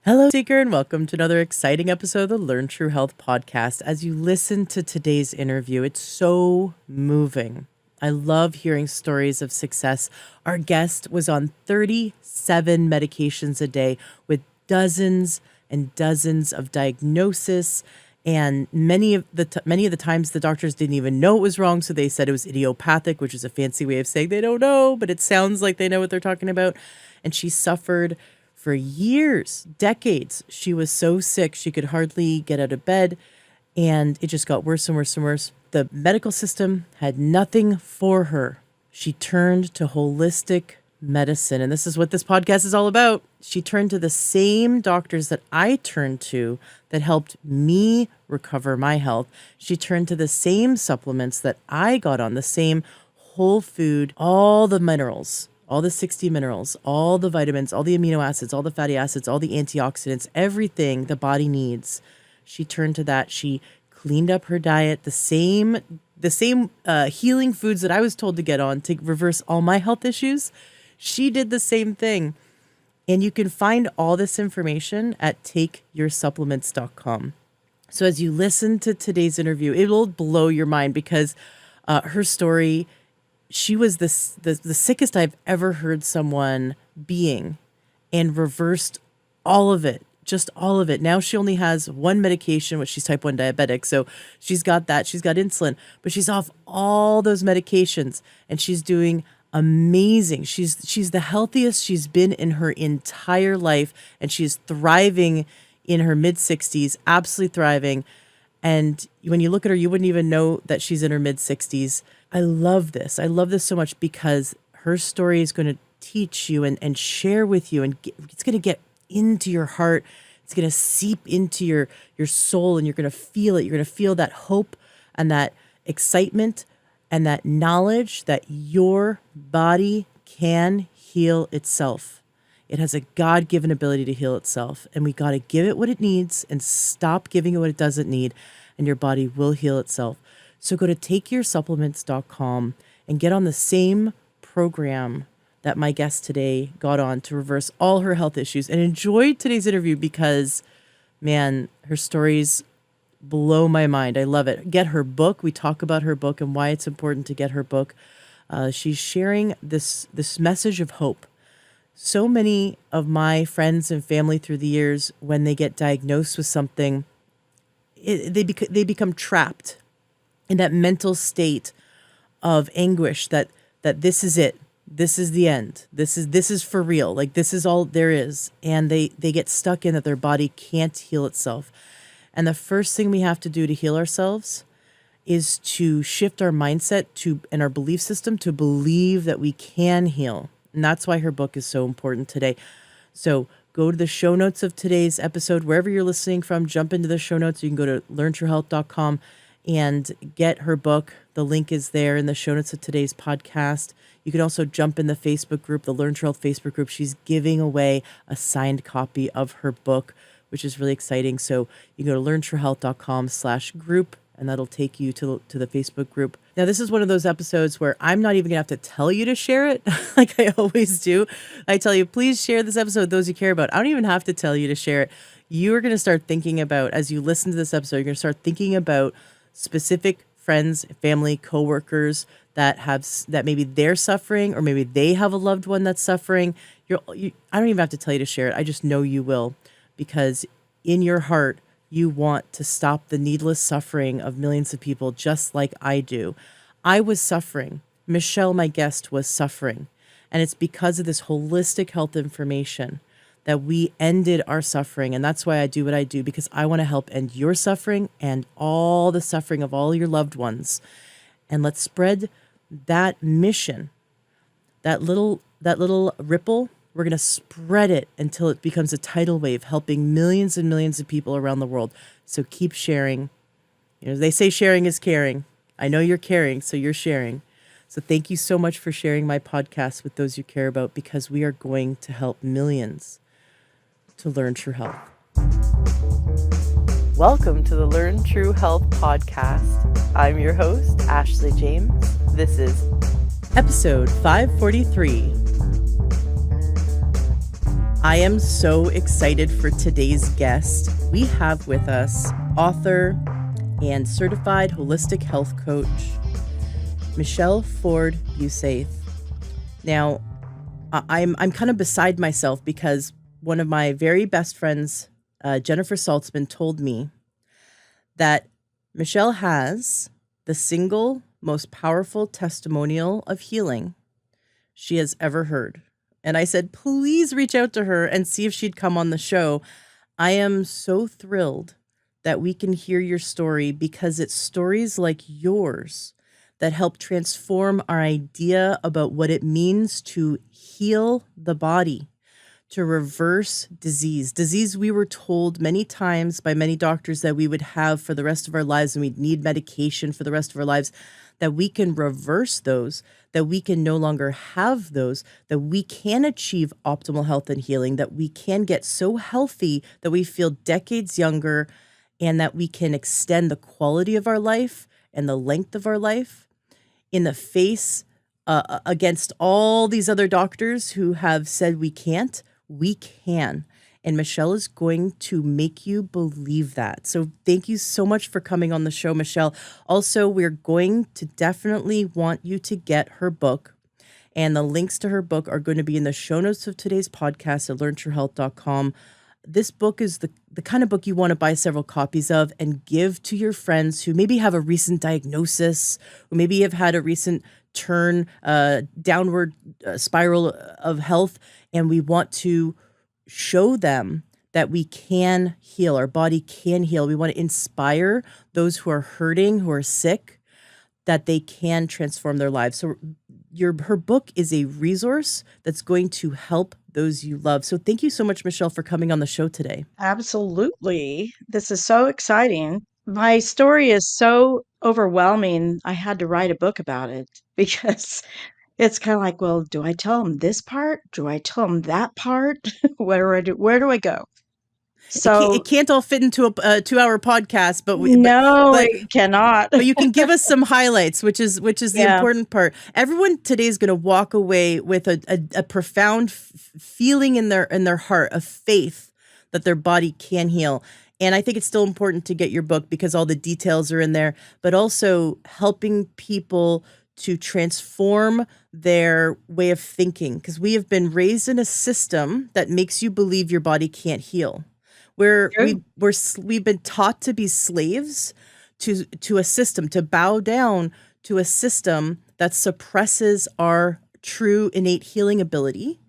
Hello, Seeker, and welcome to another exciting episode of the Learn True Health podcast. As you listen to today's interview, it's so moving. I love hearing stories of success. Our guest was on 37 medications a day with dozens and dozens of diagnoses, and many of the times the doctors didn't even know it was wrong, so they said it was idiopathic, which is a fancy way of saying they don't know, but it sounds like they know what they're talking about. And she suffered for years, decades. She was so sick she could hardly get out of bed, and it just got worse and worse and worse. The medical system had nothing for her. She turned to holistic medicine, and this is what this podcast is all about. She turned to the same doctors that I turned to that helped me recover my health. She turned to the same supplements that I got on, the same whole food, all the minerals, all the 60 minerals, all the vitamins, all the amino acids, all the fatty acids, all the antioxidants, everything the body needs. She turned to that. She cleaned up her diet, the same healing foods that I was told to get on to reverse all my health issues. She did the same thing. And you can find all this information at takeyoursupplements.com. So as you listen to today's interview, it will blow your mind because her story, she was the sickest I've ever heard someone being, and reversed all of it, just all of it. Now she only has one medication, which she's type 1 diabetic. So she's got that. She's got insulin, but she's off all those medications and she's doing amazing. She's the healthiest she's been in her entire life, and she's thriving in her mid-60s, absolutely thriving. And when you look at her, you wouldn't even know that she's in her mid-60s. I love this. I love this so much because her story is going to teach you and share with you, and it's going to get into your heart. It's going to seep into your soul, and you're going to feel it. You're going to feel that hope and that excitement and that knowledge that your body can heal itself. It has a God-given ability to heal itself, and we got to give it what it needs and stop giving it what it doesn't need, and your body will heal itself. So go to takeyoursupplements.com and get on the same program that my guest today got on to reverse all her health issues, and enjoy today's interview because, man, her stories blow my mind. I love it. Get her book. We talk about her book and why it's important to get her book. She's sharing this message of hope. So many of my friends and family through the years, when they get diagnosed with something, they become trapped in that mental state of anguish that this is it. This is the end. This is for real. Like, this is all there is. And they get stuck in that their body can't heal itself. And the first thing we have to do to heal ourselves is to shift our mindset and our belief system to believe that we can heal. And that's why her book is so important today. So go to the show notes of today's episode, wherever you're listening from, jump into the show notes. You can go to learntruehealth.com and get her book. The link is there in the show notes of today's podcast. You can also jump in the Facebook group, the Learn True Health Facebook group. She's giving away a signed copy of her book, which is really exciting. So you can go to learntruehealth.com/group, and that'll take you to the Facebook group. Now, this is one of those episodes where I'm not even gonna have to tell you to share it like I always do. I tell you, please share this episode with those you care about. I don't even have to tell you to share it. You are gonna start thinking about, as you listen to this episode, you're gonna start thinking about specific friends, family, coworkers that maybe they're suffering, or maybe they have a loved one that's suffering. I don't even have to tell you to share it. I just know you will, because in your heart, you want to stop the needless suffering of millions of people, just like I do. I was suffering. Michelle, my guest, was suffering. And it's because of this holistic health information that we ended our suffering. And that's why I do what I do, because I want to help end your suffering and all the suffering of all your loved ones. And let's spread that mission, that little ripple. We're going to spread it until it becomes a tidal wave, helping millions and millions of people around the world. So keep sharing. You know, they say sharing is caring. I know you're caring, so you're sharing. So thank you so much for sharing my podcast with those you care about, because we are going to help millions to learn true health. Welcome to the Learn True Health podcast. I'm your host, Ashley James. This is episode 543. I am so excited for today's guest. We have with us author and certified holistic health coach, Michelle Ford Busath. Now, I'm kind of beside myself because one of my very best friends, Jennifer Saltzman, told me that Michelle has the single most powerful testimonial of healing she has ever heard. And I said, please reach out to her and see if she'd come on the show. I am so thrilled that we can hear your story because it's stories like yours that help transform our idea about what it means to heal the body, to reverse disease. Disease we were told many times by many doctors that we would have for the rest of our lives and we'd need medication for the rest of our lives, that we can reverse those, that we can no longer have those, that we can achieve optimal health and healing, that we can get so healthy that we feel decades younger, and that we can extend the quality of our life and the length of our life in the face against all these other doctors who have said we can't. We can. And Michelle is going to make you believe that. So thank you so much for coming on the show, Michelle. Also, we're going to definitely want you to get her book. And the links to her book are going to be in the show notes of today's podcast at learntruehealth.com. This book is the kind of book you want to buy several copies of and give to your friends who maybe have a recent diagnosis, who maybe have had a recent turn, downward spiral of health. And we want to show them that we can heal, our body can heal. We want to inspire those who are hurting, who are sick, that they can transform their lives. So her book is a resource that's going to help those you love. So thank you so much, Michelle, for coming on the show today. Absolutely. This is so exciting. My story is so overwhelming. I had to write a book about it because it's kind of like, well, do I tell them this part? Do I tell them that part? Where do I go? It So, can't all fit into a 2 hour podcast, no, but it cannot. but you can give us some highlights, which is the Yeah, important part. Everyone today is going to walk away with a profound feeling in their heart of faith that their body can heal. And I think it's still important to get your book because all the details are in there, but also helping people to transform their way of thinking, because we have been raised in a system that makes you believe your body can't heal, where true. we've been taught to be slaves to a system, to bow down to a system that suppresses our true innate healing ability.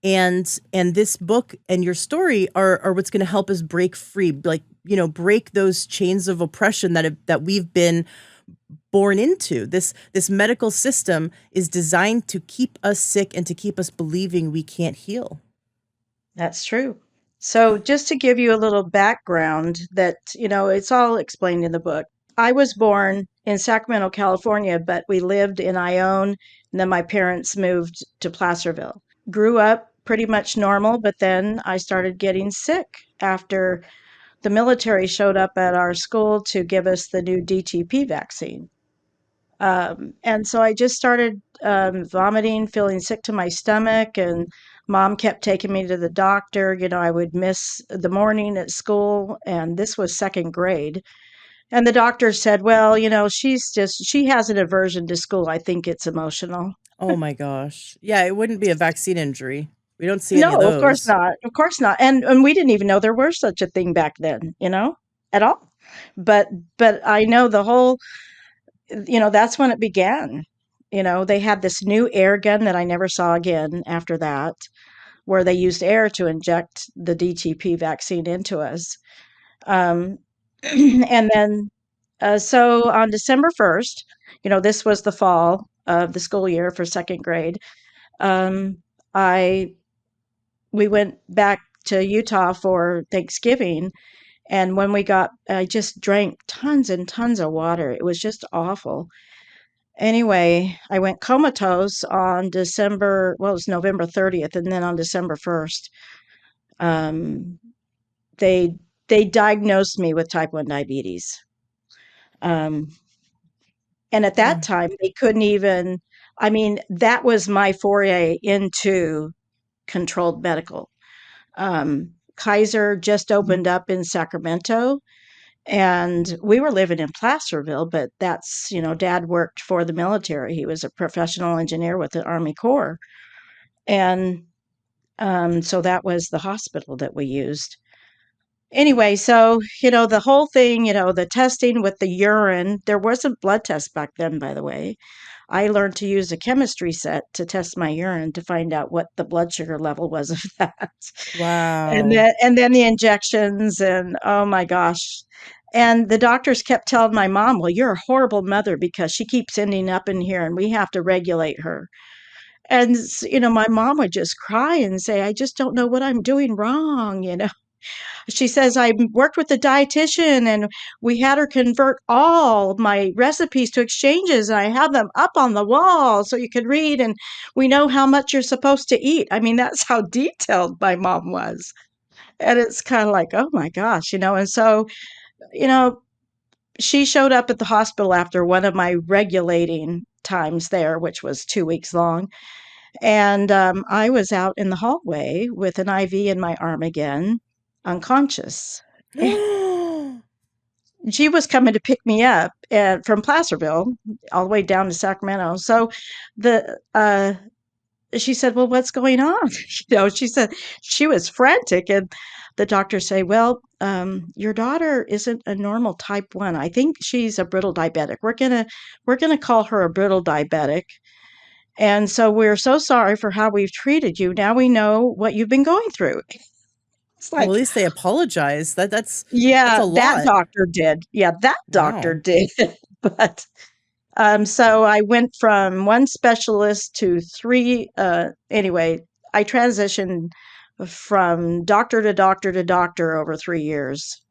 And this book and your story are what's going to help us break free, like, break those chains of oppression that we've been born into. This medical system is designed to keep us sick and to keep us believing we can't heal. That's true. So, just to give you a little background that, it's all explained in the book. I was born in Sacramento, California, but we lived in Ione, and then my parents moved to Placerville. Grew up pretty much normal, but then I started getting sick after the military showed up at our school to give us the new DTP vaccine. And so I just started vomiting, feeling sick to my stomach, and mom kept taking me to the doctor. I would miss the morning at school, and this was second grade. And the doctor said, well, she has an aversion to school. I think it's emotional. Oh my gosh. Yeah, it wouldn't be a vaccine injury. We don't see any of No, of course those. not. Of course not. And we didn't even know there were such a thing back then, at all. But I know the whole that's when it began. They had this new air gun that I never saw again after that, where they used air to inject the DTP vaccine into us. Um, and then, so on December 1st, this was the fall of the school year for second grade. Um, I we went back to Utah for Thanksgiving, and when we got, I just drank tons and tons of water. It was just awful. Anyway, I went comatose on it was November 30th, and then on December 1st, um, they they diagnosed me with type 1 diabetes. Um, and at that Mm. time, they couldn't even, I mean, that was my foray into controlled medical. Kaiser just opened up in Sacramento, and we were living in Placerville, but that's, Dad worked for the military. He was a professional engineer with the Army Corps. And so that was the hospital that we used. Anyway, so, the whole thing, the testing with the urine, there wasn't blood tests back then, by the way. I learned to use a chemistry set to test my urine to find out what the blood sugar level was of that. And Wow. then the injections, and oh my gosh. And the doctors kept telling my mom, "Well, you're a horrible mother because she keeps ending up in here and we have to regulate her." And my mom would just cry and say, "I just don't know what I'm doing wrong." She says, "I worked with the dietitian and we had her convert all of my recipes to exchanges, and I have them up on the wall so you could read, and we know how much you're supposed to eat." I mean, that's how detailed my mom was. And it's kind of like, oh my gosh. And so, you know, she showed up at the hospital after one of my regulating times there, which was 2 weeks long. And I was out in the hallway with an IV in my arm again, unconscious. She was coming to pick me up from Placerville all the way down to Sacramento. So the she said, "Well, what's going on?" She said she was frantic, and the doctors say, "Well, your daughter isn't a normal type 1. I think she's a brittle diabetic. We're gonna call her a brittle diabetic. And so we're so sorry for how we've treated you. Now we know what you've been going through." It's Well, at like, least they apologize. That's yeah, a that lot. doctor did. Yeah, that doctor Wow. did. But so I went from one specialist to three. Anyway, I transitioned from doctor to doctor to doctor over 3 years.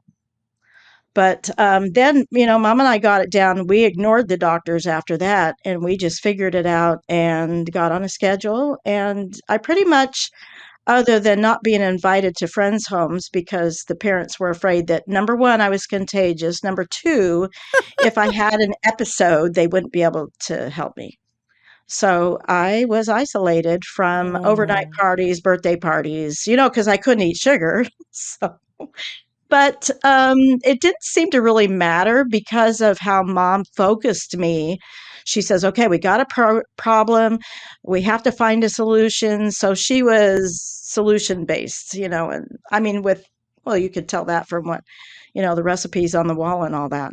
But then, Mom and I got it down. We ignored the doctors after that, and we just figured it out and got on a schedule. And I pretty much, other than not being invited to friends' homes because the parents were afraid that, number one, I was contagious. Number two, if I had an episode, they wouldn't be able to help me. So I was isolated from overnight Oh. parties, birthday parties, because I couldn't eat sugar. So, but it didn't seem to really matter because of how Mom focused me. She says, "Okay, we got a problem. We have to find a solution." So she was solution based, and I mean, well, you could tell that from what, the recipes on the wall and all that,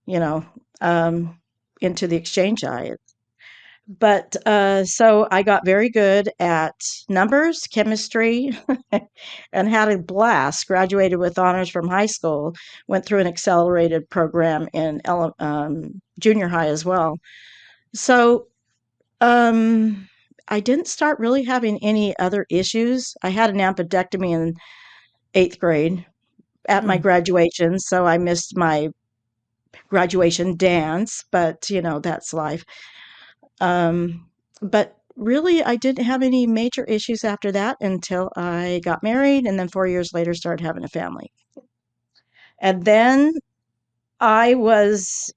you know, um, into the exchange diet. But so I got very good at numbers, chemistry, and had a blast. Graduated with honors from high school, went through an accelerated program in junior high as well. So I didn't start really having any other issues. I had an appendectomy in eighth grade at my Mm. graduation, so I missed my graduation dance, but that's life. But really, I didn't have any major issues after that until I got married, and then 4 years later started having a family. And then I was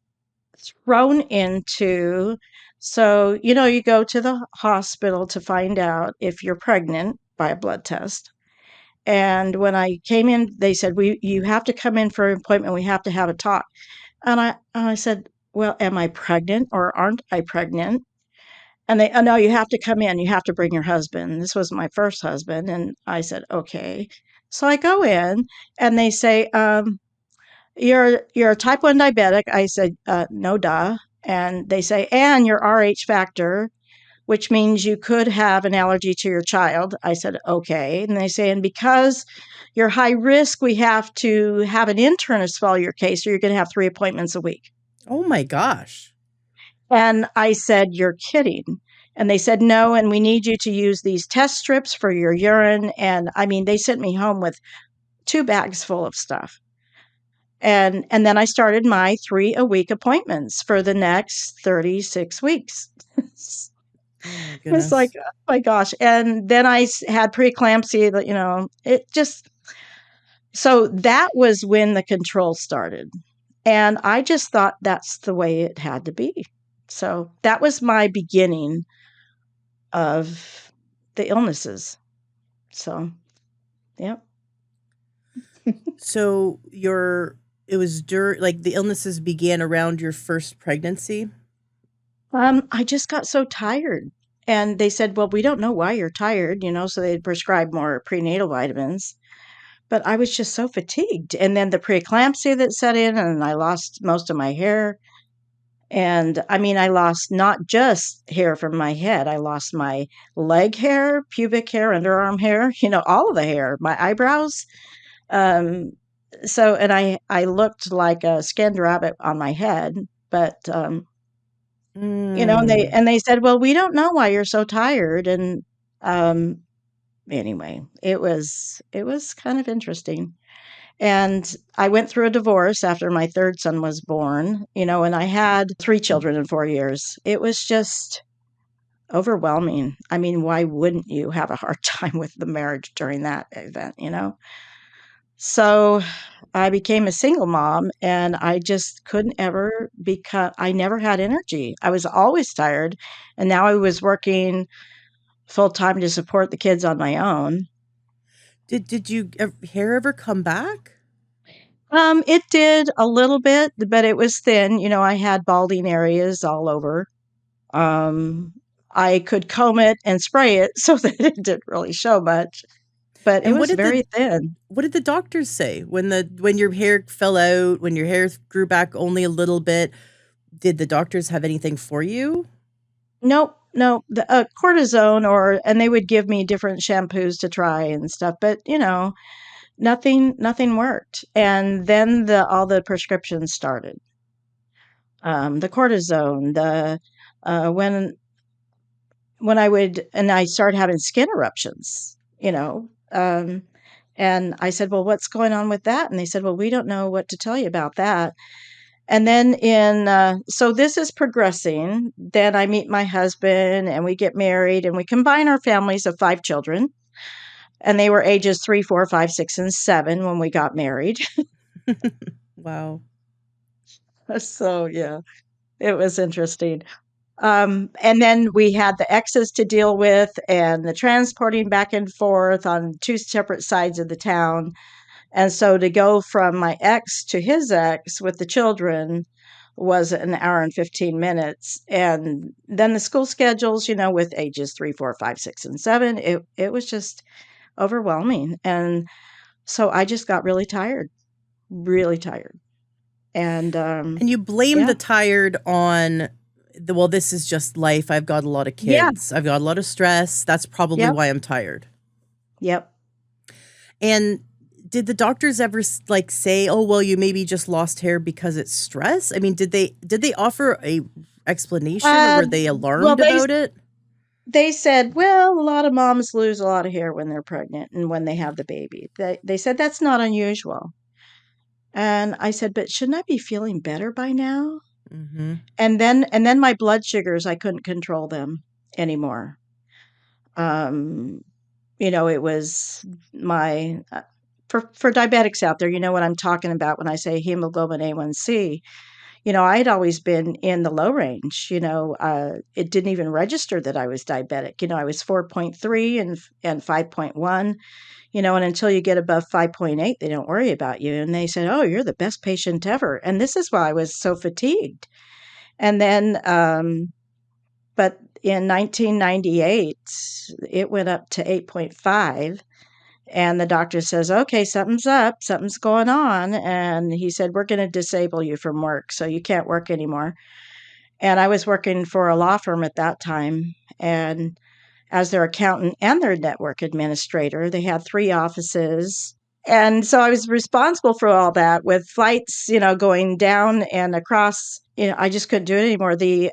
thrown into, so you go to the hospital to find out if you're pregnant by a blood test. And when I came in, they said, you have to come in for an appointment. We have to have a talk. And I said, "Well, am I pregnant or aren't I pregnant?" And they, "Oh, no, you have to come in. You have to bring your husband." This was my first husband. And I said, "Okay." So I go in and they say, you're a type 1 diabetic. I said, "No, duh." And they say, "And your RH factor, which means you could have an allergy to your child." I said, "Okay." And they say, "And because you're high risk, we have to have an internist follow your case, or you're going to have 3 appointments a week." Oh my gosh. And I said, "You're kidding." And they said, "No, and we need you to use these test strips for your urine." And I mean, they sent me home with 2 bags full of stuff. And then I started my 3 a week appointments for the next 36 weeks. Oh my It's like, goodness. oh my gosh. And then I had preeclampsia, it just, so that was when the control started. And I just thought that's the way it had to be. So that was my beginning of the illnesses. So, Yep. So it was during, like, the illnesses began around your first pregnancy? I just got so tired. And they said, well, we don't know why you're tired, so they'd prescribe more prenatal vitamins. But I was just so fatigued. And then the preeclampsia that set in, and I lost most of my hair. And I mean, I lost not just hair from my head, I lost my leg hair, pubic hair, underarm hair, all of the hair, my eyebrows. Um, and I looked like a skinned rabbit on my head, but Mm. and they said, "Well, we don't know why you're so tired." And um, anyway, it was kind of interesting. And I went through a divorce after my third son was born, and I had three children in 4 years. It was just overwhelming. I mean, why wouldn't you have a hard time with the marriage during that event? So I became a single mom and I just couldn't ever because I never had energy. I was always tired. And now I was working full time to support the kids on my own. Did hair ever come back? It did a little bit, but it was thin. I had balding areas all over. Um, I could comb it and spray it so that it didn't really show much, but it And was very thin. what did the doctors say when your hair fell out, when your hair grew back only a little bit? Did the doctors have anything for you? Nope, nope. The cortisone, and they would give me different shampoos to try and stuff, but nothing worked. And then all the prescriptions started. The cortisone, the when I started having skin eruptions. And I said, well, what's going on with that? And they said, well, we don't know what to tell you about that. And then so this is progressing. Then I meet my husband and we get married and we combine our families of 5 children. And they were ages 3, 4, 5, 6, and 7 when we got married. Wow. So yeah, it was interesting. And then we had the exes to deal with and the transporting back and forth on two separate sides of the town. And so to go from my ex to his ex with the children was an hour and 15 minutes. And then the school schedules, with ages 3, 4, 5, 6, and 7, it was just overwhelming. And so I just got really tired, really tired. And And you blame yeah, the tired on well, this is just life. I've got a lot of yeah, kids. I've got a lot of stress. That's probably yep, why I'm tired. yep. And did the doctors ever like say, "Oh, well, you maybe just lost hair because it's stress"? I mean, did they offer a explanation or Uh, were they well, alarmed they about it? they said, well, a lot of moms lose a lot of hair when they're pregnant and when they have the baby. They said that's not unusual. And I said, but shouldn't I be feeling better by now? Mhm. And then my blood sugars, I couldn't control them anymore. Um, it was my for diabetics out there, you know what I'm talking about when I say hemoglobin A1C. I had always been in the low range. It didn't even register that I was diabetic. I was 4.3 and 5.1. And until you get above 5.8, they don't worry about you. And they said, "Oh, you're the best patient ever." And this is why I was so fatigued. And then, but in 1998, it went up to 8.5. And the doctor says, "Okay, something's up, something's going on." And he said, "We're going to disable you from work. So you can't work anymore." And I was working for a law firm at that time. And as their accountant and their network administrator, they had 3 offices. And so I was responsible for all that with flights, going down and across. I just couldn't do it anymore. The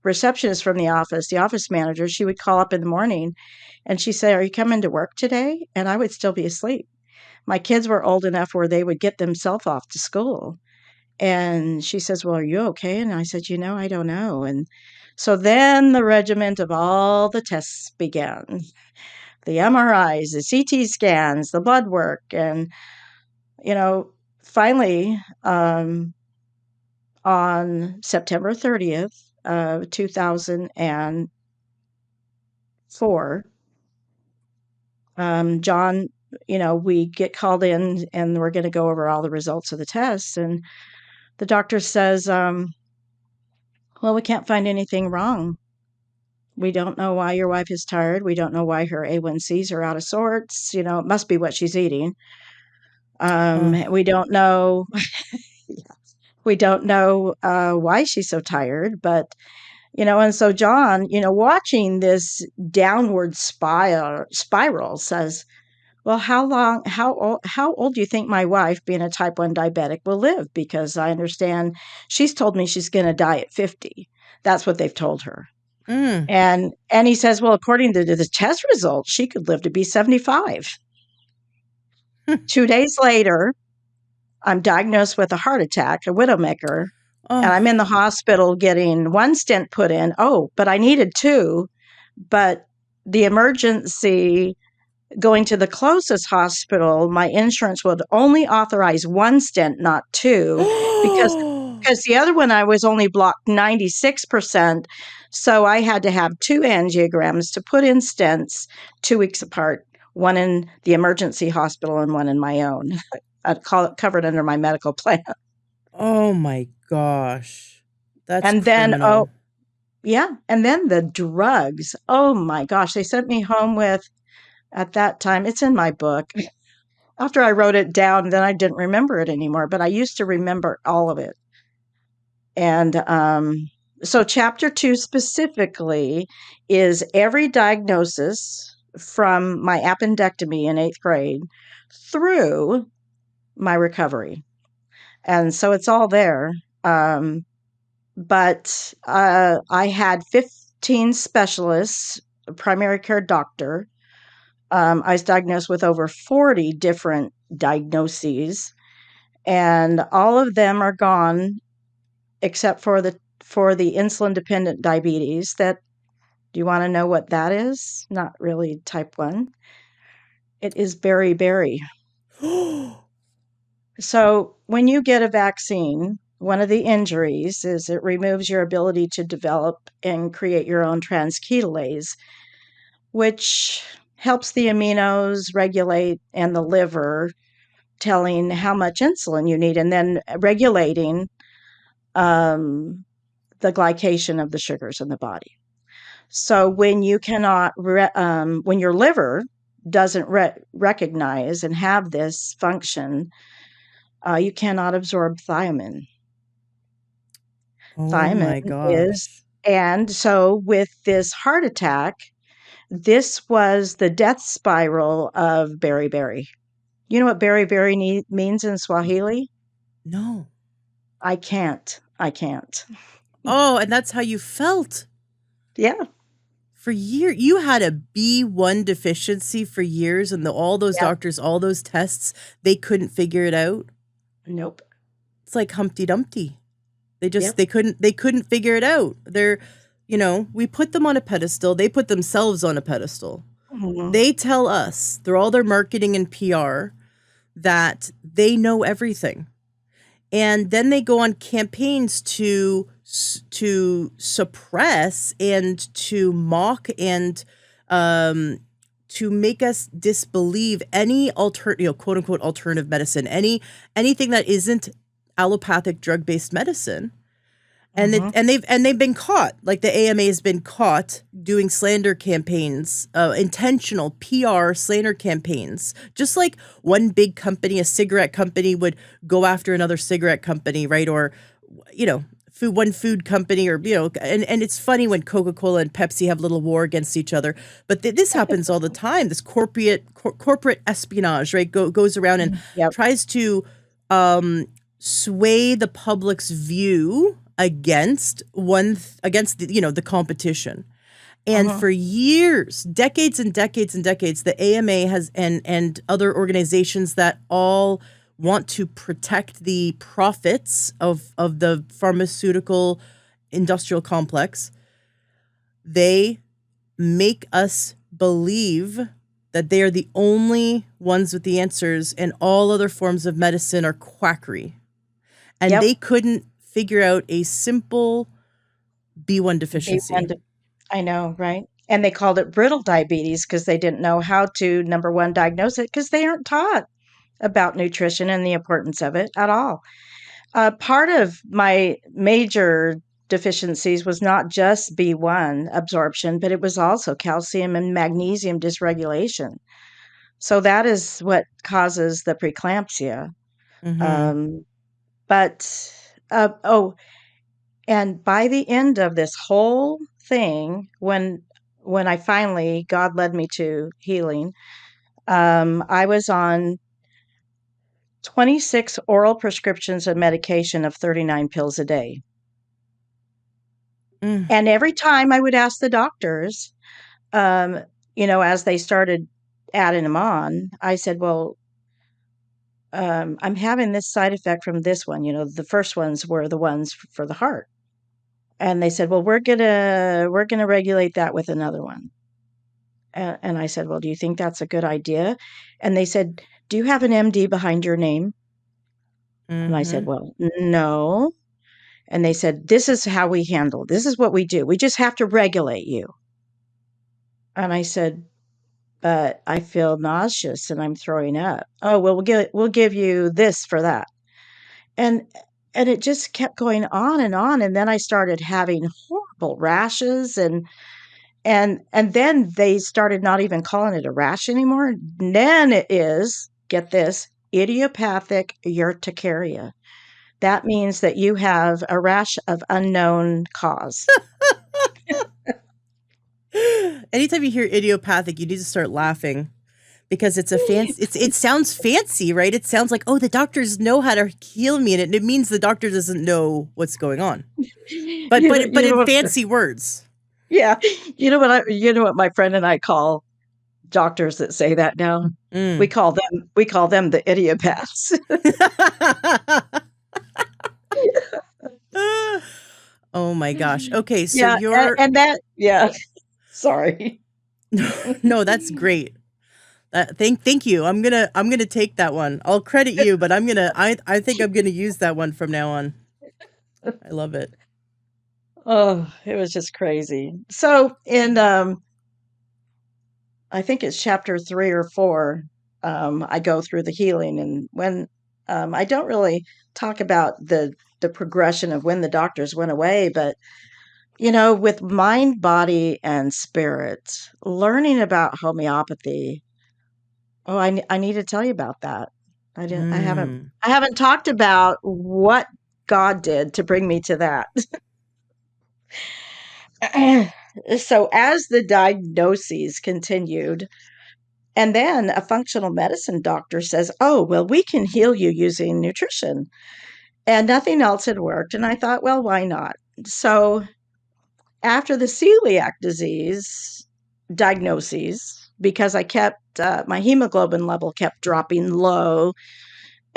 receptionist from the office manager, she would call up in the morning and she'd say, "Are you coming to work today?" And I would still be asleep. My kids were old enough where they would get themselves off to school. And she says, "Well, are you okay?" And I said, "I don't know." And so then the regiment of all the tests began, the MRIs, the CT scans, the blood work. And, you know, finally, on September 30th of 2004, John, we get called in and we're going to go over all the results of the tests. And the doctor says, well, we can't find anything wrong. We don't know why your wife is tired. We don't know why her A1Cs are out of sorts. It must be what she's eating. Oh. We don't know. We don't know why she's so tired, but and so John, watching this downward spiral says, well, how old do you think my wife, being a type 1 diabetic, will live? Because I understand she's told me she's going to die at 50. That's what they've told her. Mm. And he says, well, according to the test results, she could live to be 75. 2 days later, I'm diagnosed with a heart attack, a widowmaker, and I'm Oh. in the hospital getting one stent put in. Oh, but I needed two. But the emergency going to the closest hospital, my insurance would only authorize one stent, not two, because the other one I was only blocked 96%. So I had to have two angiograms to put in stents 2 weeks apart, one in the emergency hospital and one in my own. I'd call it covered under my medical plan. Oh my gosh. That's And then, criminal. yeah. And then the drugs. Oh my gosh. They sent me home with, at that time, it's in my book. After I wrote it down, then I didn't remember it anymore, but I used to remember all of it. And so, chapter 2 specifically is every diagnosis from my appendectomy in 8th grade through my recovery. And so it's all there. But I had 15 specialists, a primary care doctor. I was diagnosed with over 40 different diagnoses, and all of them are gone except for the insulin dependent diabetes. That, do you want to know what that is? Not really type 1. It is beriberi. So when you get a vaccine, one of the injuries is it removes your ability to develop and create your own transketolase, which helps the aminos regulate and the liver telling how much insulin you need and then regulating the glycation of the sugars in the body. So when you cannot, when your liver doesn't recognize and have this function, you cannot absorb thiamine. Oh Thiamine my is, gosh. and so with this heart attack, this was the death spiral of beriberi. You know what beriberi means in Swahili? No. I can't. I can't. Oh, and that's how you felt Yeah. for years. You had a B1 deficiency for years, and all those Yep. doctors, all those tests, they couldn't figure it out. Nope. It's like Humpty Dumpty. Yep. They couldn't figure it out. We put them on a pedestal. They put themselves on a pedestal. Mhm. They tell us through all their marketing and PR that they know everything. And then they go on campaigns to suppress and to mock and to make us disbelieve any quote unquote alternative medicine, anything that isn't allopathic drug based medicine. And Mhm. they've been caught. Like the AMA has been caught doing slander campaigns, intentional PR slander campaigns. Just like one big company, a cigarette company, would go after another cigarette company, right? Or one food company, or and it's funny when Coca-Cola and Pepsi have a little war against each other. But this happens all the time. This corporate espionage, right? Goes around and Yep. tries to sway the public's view against the competition. And Mhm. for years, decades and decades and decades, the AMA has and other organizations that all want to protect the profits of the pharmaceutical industrial complex, they make us believe that they are the only ones with the answers and all other forms of medicine are quackery. And they Yep. couldn't figure out a simple B1 They deficiency. wanted- I know, right? And they called it brittle diabetes because they didn't know how to, number one, diagnose it because they aren't taught about nutrition and the importance of it at all. Part of my major deficiencies was not just B1 absorption, but it was also calcium and magnesium dysregulation. So that is what causes the preeclampsia. Mm-hmm. Um, but oh, and by the end of this whole thing, when I finally God led me to healing, I was on 26 oral prescriptions of medication of 39 pills a day. Mm. And every time I would ask the doctors, um, as they started adding them on, I said, well, I'm having this side effect from this one. The first ones were the ones for the heart. And they said, well, we're gonna regulate that with another one. And I said, well, do you think that's a good idea? And they said, do you have an MD behind your name? And I Mm-hmm. said, well, no. And they said, this is how we handle. This is what we do. We just have to regulate you. And I said, but I feel nauseous and I'm throwing up. Oh, well, we'll give you this for that. And and it just kept going on and on. And then I started having horrible rashes and then they started not even calling it a rash anymore. And then it is, get this, idiopathic urticaria. That means that you have a rash of unknown cause. Anytime you hear idiopathic, you need to start laughing because it's a fancy. It sounds fancy, right? It sounds like, oh, the doctors know how to heal me, and it means the doctor doesn't know what's going on. But you know, but you know in what? fancy words. Yeah, you know what my friend and I call doctors that say that now. We Mm. call them we call them the idiopaths. Oh my gosh. Okay, so Yeah, and, you're and that yeah. Sorry. no, that's great. Thank you. I'm gonna take that one. I'll credit you, but I think I'm gonna use that one from now on. I love it. Oh, it was just crazy. So in I think it's chapter 3 or 4, I go through the healing and when I don't really talk about the progression of when the doctors went away, but with mind, body, and spirit, learning about homeopathy. Oh, I need to tell you about that. I didn't. I haven't. Mm. I haven't talked about what God did to bring me to that. So as the diagnoses continued, and then a functional medicine doctor says, "Oh, well, we can heal you using nutrition," and nothing else had worked. And I thought, well, why not? So after the celiac disease diagnoses, because I kept my hemoglobin level kept dropping low,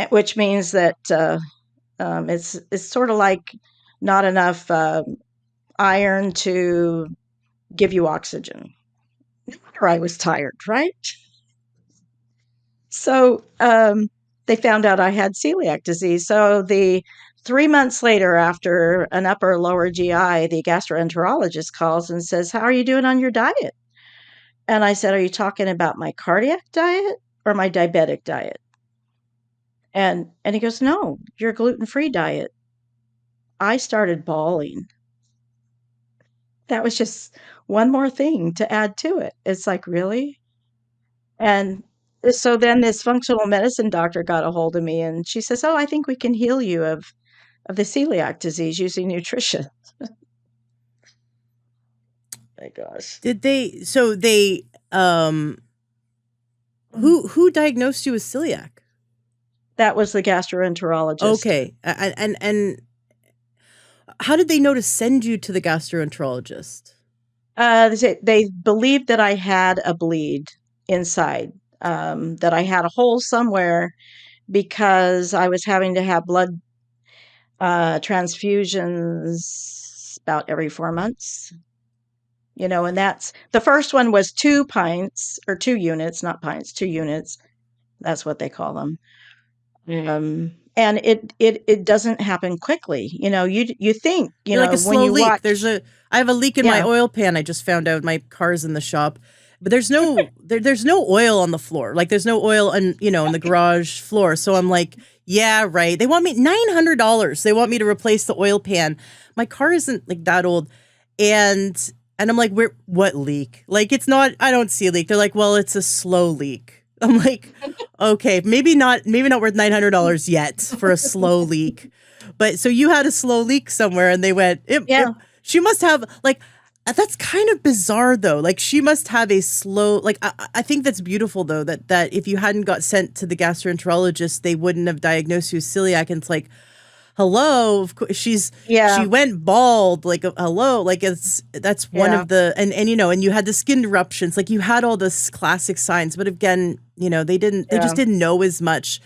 which means that it's sort of like not enough iron to give you oxygen. No wonder I was tired, right? So they found out I had celiac disease. So the 3 months later, after an upper or lower GI, the gastroenterologist calls and says, "How are you doing on your diet?" And I said, "Are you talking about my cardiac diet or my diabetic diet?" And he goes, "No, your gluten-free diet." I started bawling. That was just one more thing to add to it. It's like, really? And so then this functional medicine doctor got a hold of me and she says, "Oh, I think we can heal you of the celiac disease using nutrition." My gosh. Did they so they Mm. who diagnosed you with celiac? That was the gastroenterologist. Okay. And how did they know to send you to the gastroenterologist? They believed that I had a bleed inside, that I had a hole somewhere because I was having to have blood transfusions about every 4 months. And that's the first one was 2 pints or 2 units, not pints, 2 units. That's what they call them. and it doesn't happen quickly. You think, You're like a when slow you leak. watch. I have a leak in my Yeah, oil pan. I just found out my car's in the shop, but there's no oil on the floor. Like there's no oil in the garage floor. So I'm like, yeah, right. They want me $900. They want me to replace the oil pan. My car isn't like that old, and I'm like, where? What leak? Like it's not. I don't see a leak. They're like, well, it's a slow leak. I'm like, okay, maybe not worth $900 yet for a slow leak. But so you had a slow leak somewhere, and they went, yeah, she must have like, that's kind of bizarre though. Like she must have a slow, like, I think that's beautiful though, that if you hadn't got sent to the gastroenterologist, they wouldn't have diagnosed you with celiac. And it's like, hello, of course she yeah, went bald, like hello, like that's one yeah, of the, and you had the skin eruptions, like you had all this classic signs, but again, they just yeah, didn't know as much.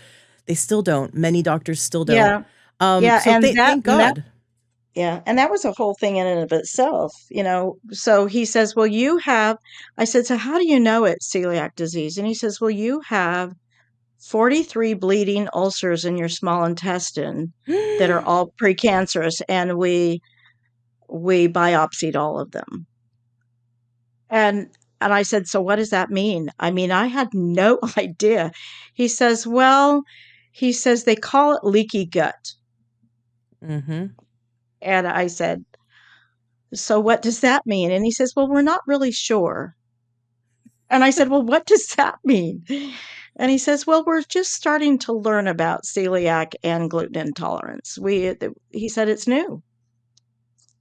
They still don't. Many doctors still don't. yeah, yeah, So thank and that God. yeah, and that was a whole thing in and of itself. So he says, well, I said, so how do you know it's celiac disease? And he says, well, you have 43 bleeding ulcers in your small intestine that are all precancerous, and we biopsied all of them. And I said, so what does that mean? I mean, I had no idea. He says, well, they call it leaky gut. Mm-hmm. And I said, so what does that mean? And he says, well, we're not really sure. And I said, well, what does that mean? And he says, well, we're just starting to learn about celiac and gluten intolerance. He said it's new.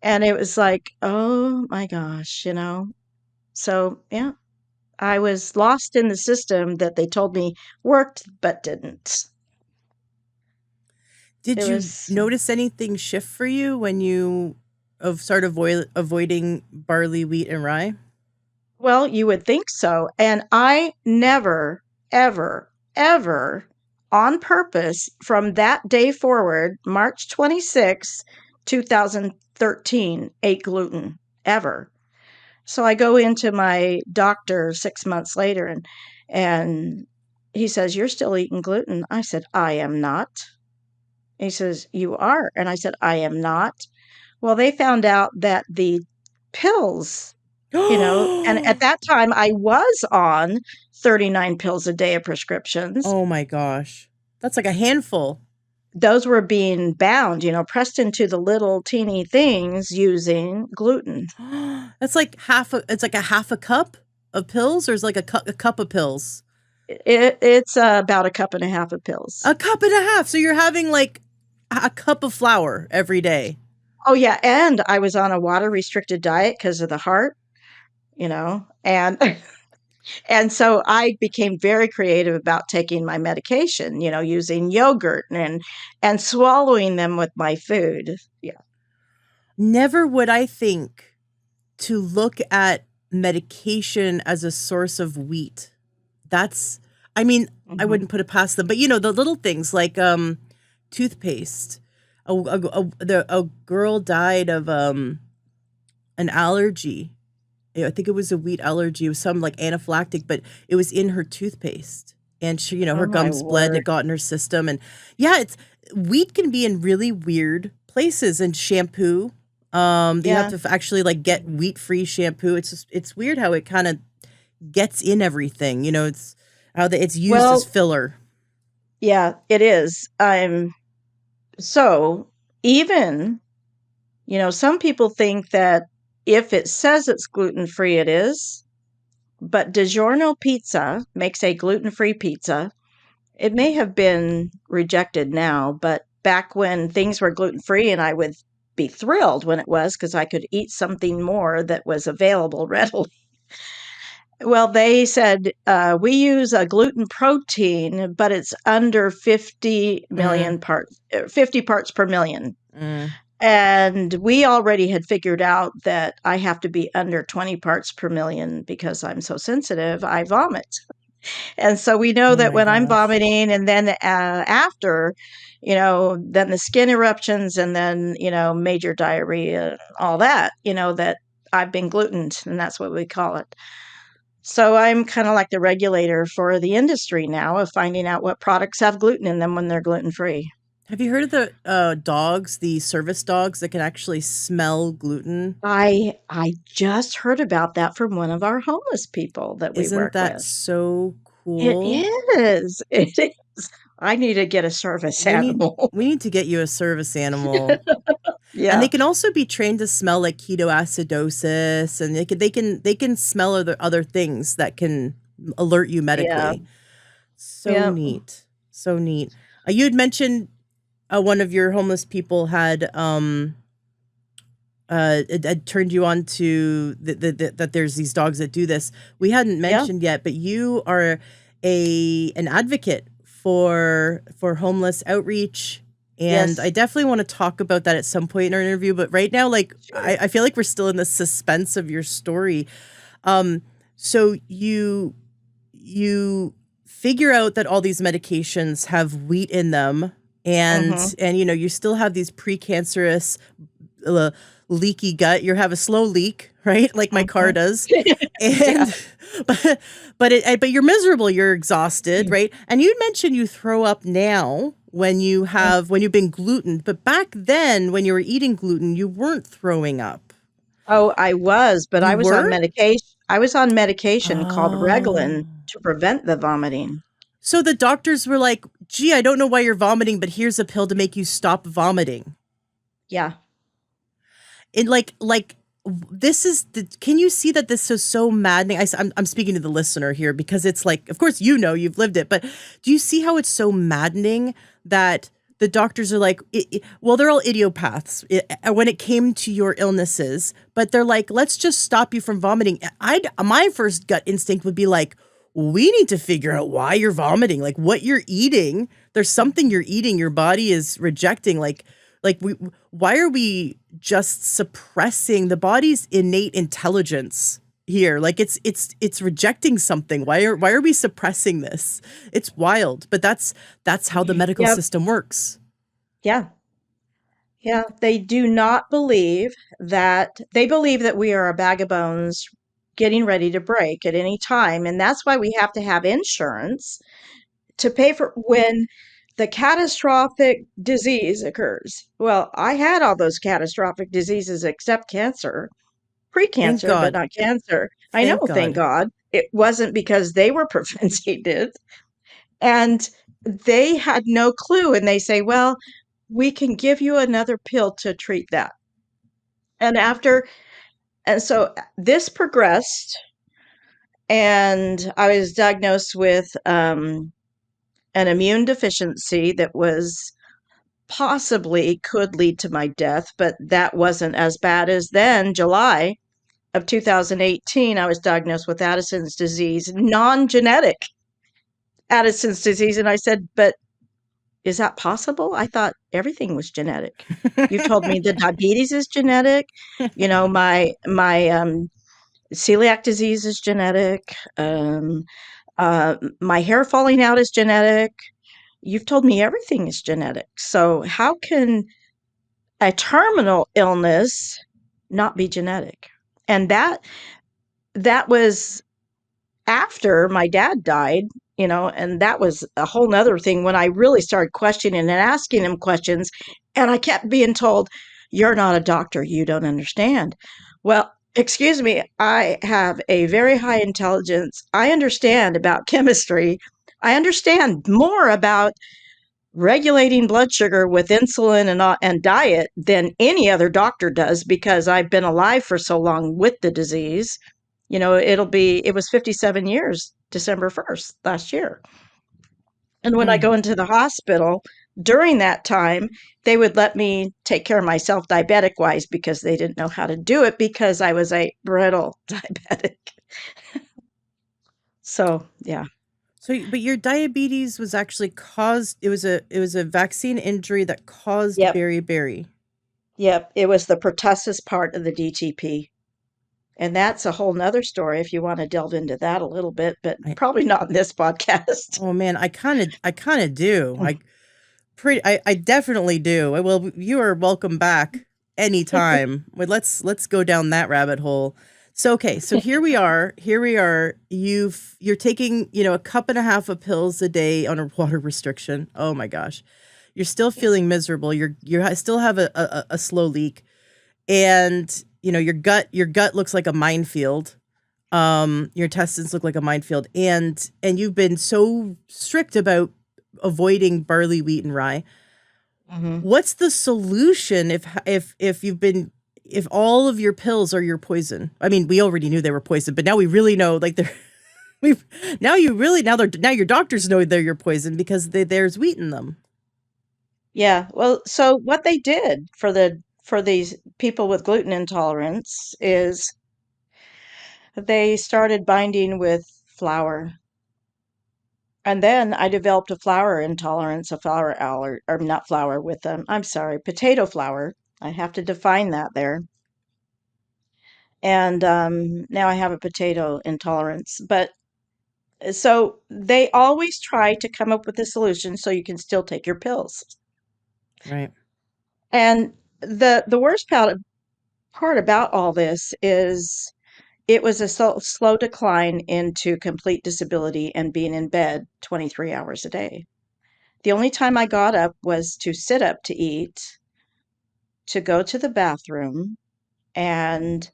And it was like, oh my gosh. So, yeah, I was lost in the system that they told me worked but didn't. Did It you was, notice anything shift for you when you of start avoiding barley, wheat, and rye? well, you would think so. And I never, ever, ever on purpose from that day forward, March 26, 2013, ate gluten ever. So I go into my doctor 6 months later, and he says, you're still eating gluten. I said, I am not. He says, you are. And I said, I am not. Well, they found out that the pills, and at Oh that time I was on 39 pills a day of prescriptions. my gosh. That's like a handful. Those were being bound, pressed into the little teeny things using gluten. That's like it's like a half a cup of pills, or is like a cup of pills? It's about a cup and a half of pills. A cup and a half. So you're having like a cup of flour every day. Oh, yeah. And I was on a water restricted diet because of the heart, and and so I became very creative about taking my medication, using yogurt and swallowing them with my food. Yeah. Never would I think to look at medication as a source of wheat. That's, I mean, I Mhm. wouldn't put it past them, but the little things like toothpaste. A girl died of an allergy. I think it was a wheat allergy. It was some like anaphylactic, but it was in her toothpaste. And Oh her my gums bled and it word. got in her system. And yeah, it's wheat can be in really weird places, and shampoo. You have Yeah. to actually like get wheat free shampoo. It's weird how it kind of gets in everything. It's how it's used as Well, filler. yeah, it is. So even, some people think that if it says it's gluten free, it is. But DiGiorno Pizza makes a gluten free pizza. It may have been rejected now, but back when things were gluten free, and I would be thrilled when it was because I could eat something more that was available readily. Well, they said we use a gluten protein, but it's under 50 Mm, million parts, 50 parts per million. mm. And we already had figured out that I have to be under 20 parts per million because I'm so sensitive, I vomit. And so we know Oh that my when I'm gosh. vomiting and then after, then the skin eruptions and then, major diarrhea, all that, that I've been glutened, and that's what we call it. So I'm kind of like the regulator for the industry now of finding out what products have gluten in them when they're gluten free. Have you heard of the dogs, the service dogs that can actually smell gluten? I just heard about that from one of our homeless people that we Isn't work that with. so It cool? is. It is. I need to get a service We need animal. we need to get you a service animal. And they Yeah, can also be trained to smell like ketoacidosis, and they can smell other things that can alert you yeah, medically. So yeah, neat. So neat. You had mentioned one of your homeless people had it turned you on to that there's these dogs that do this. We hadn't yeah, mentioned yet, but you are an advocate for homeless outreach, and I yes, definitely want to talk about that at some point in our interview. But right now, like sure. I feel like we're still in the suspense of your story. Um, so you figure out that all these medications have wheat in them, Mhm. and you still have these precancerous uh, leaky gut. You have a slow leak, right? Like my car Mhm. does. Yeah. And but you're miserable, you're exhausted, Mm, right? And you mentioned you throw up now mm. when you've been gluten, but back then when you were eating gluten, you weren't throwing up. Oh, I was, but You were? I was on medication called Oh. Reglan to prevent the vomiting. So the doctors were like, "Gee, I don't know why you're vomiting, but here's a pill to make you stop vomiting." Yeah. It this is the, can you see that this is so maddening? I'm speaking to the listener here because it's like, of course, you've lived it, but do you see how it's so maddening that the doctors are like, well, they're all idiopaths when it came to your illnesses, but they're like, let's just stop you from vomiting. My first gut instinct would be like, we need to figure out why you're vomiting, like what you're eating. There's something you're eating your body is rejecting, like why are we just suppressing the body's innate intelligence here? Like it's rejecting something. Why are we suppressing this? It's wild, but that's how the medical Yep. system works. Yeah. Yeah. They believe that we are a bag of bones getting ready to break at any time. And that's why we have to have insurance to pay for when the catastrophic disease occurs. Well, I had all those catastrophic diseases except cancer, Thank pre-cancer, but God. not cancer. I know, Thank thank God. God. It wasn't because they were preventing it. And they had no clue. And they say, well, we can give you another pill to treat that. And so this progressed, and I was diagnosed with an immune deficiency that was possibly could lead to my death, but that wasn't as bad as then. July of 2018, I was diagnosed with Addison's disease, non genetic Addison's disease. And I said, but is that possible? I thought everything was genetic. You've told me the diabetes is genetic. My celiac disease is genetic. My hair falling out is genetic. You've told me everything is genetic. So how can a terminal illness not be genetic? And that was after my dad died, and that was a whole nother thing when I really started questioning and asking him questions. And I kept being told, you're not a doctor, you don't understand. Well, excuse me, I have a very high intelligence. I understand about chemistry. I understand more about regulating blood sugar with insulin and diet than any other doctor does because I've been alive for so long with the disease. It was 57 years, December 1st last year. And when I Mm. go into the hospital during that time, they would let me take care of myself diabetic wise because they didn't know how to do it because I was a brittle diabetic. So, yeah. So, but your diabetes was actually caused. It was a vaccine injury that caused Yep. beriberi. Yep. It was the pertussis part of the DTP. And that's a whole nother story if you want to delve into that a little bit, but I probably not in this podcast. Oh man, I kind of do. I definitely do. Well, you are welcome back anytime. Well, let's go down that rabbit hole. So okay, so here we are. Here we are. You're taking, a cup and a half of pills a day on a water restriction. Oh my gosh. You're still feeling miserable. Still have a slow leak, and your gut looks like a minefield. Your intestines look like a minefield, and you've been so strict about avoiding barley, wheat, and rye. Mhm. What's the solution if all of your pills are your poison? I mean, we already knew they were poison, but now we really know, like, they're we've now your doctors know they're your poison because there's wheat in them. Yeah. Well, so what they did for these people with gluten intolerance is they started binding with flour. And then I developed a flour intolerance, a flour allergy, or not flour with I'm sorry, potato flour. I have to define that there. And now I have a potato intolerance. But so they always try to come up with a solution so you can still take your pills. Right. And the worst part about all this is it was a slow decline into complete disability and being in bed 23 hours a day. The only time I got up was to sit up to eat, to go to the bathroom, and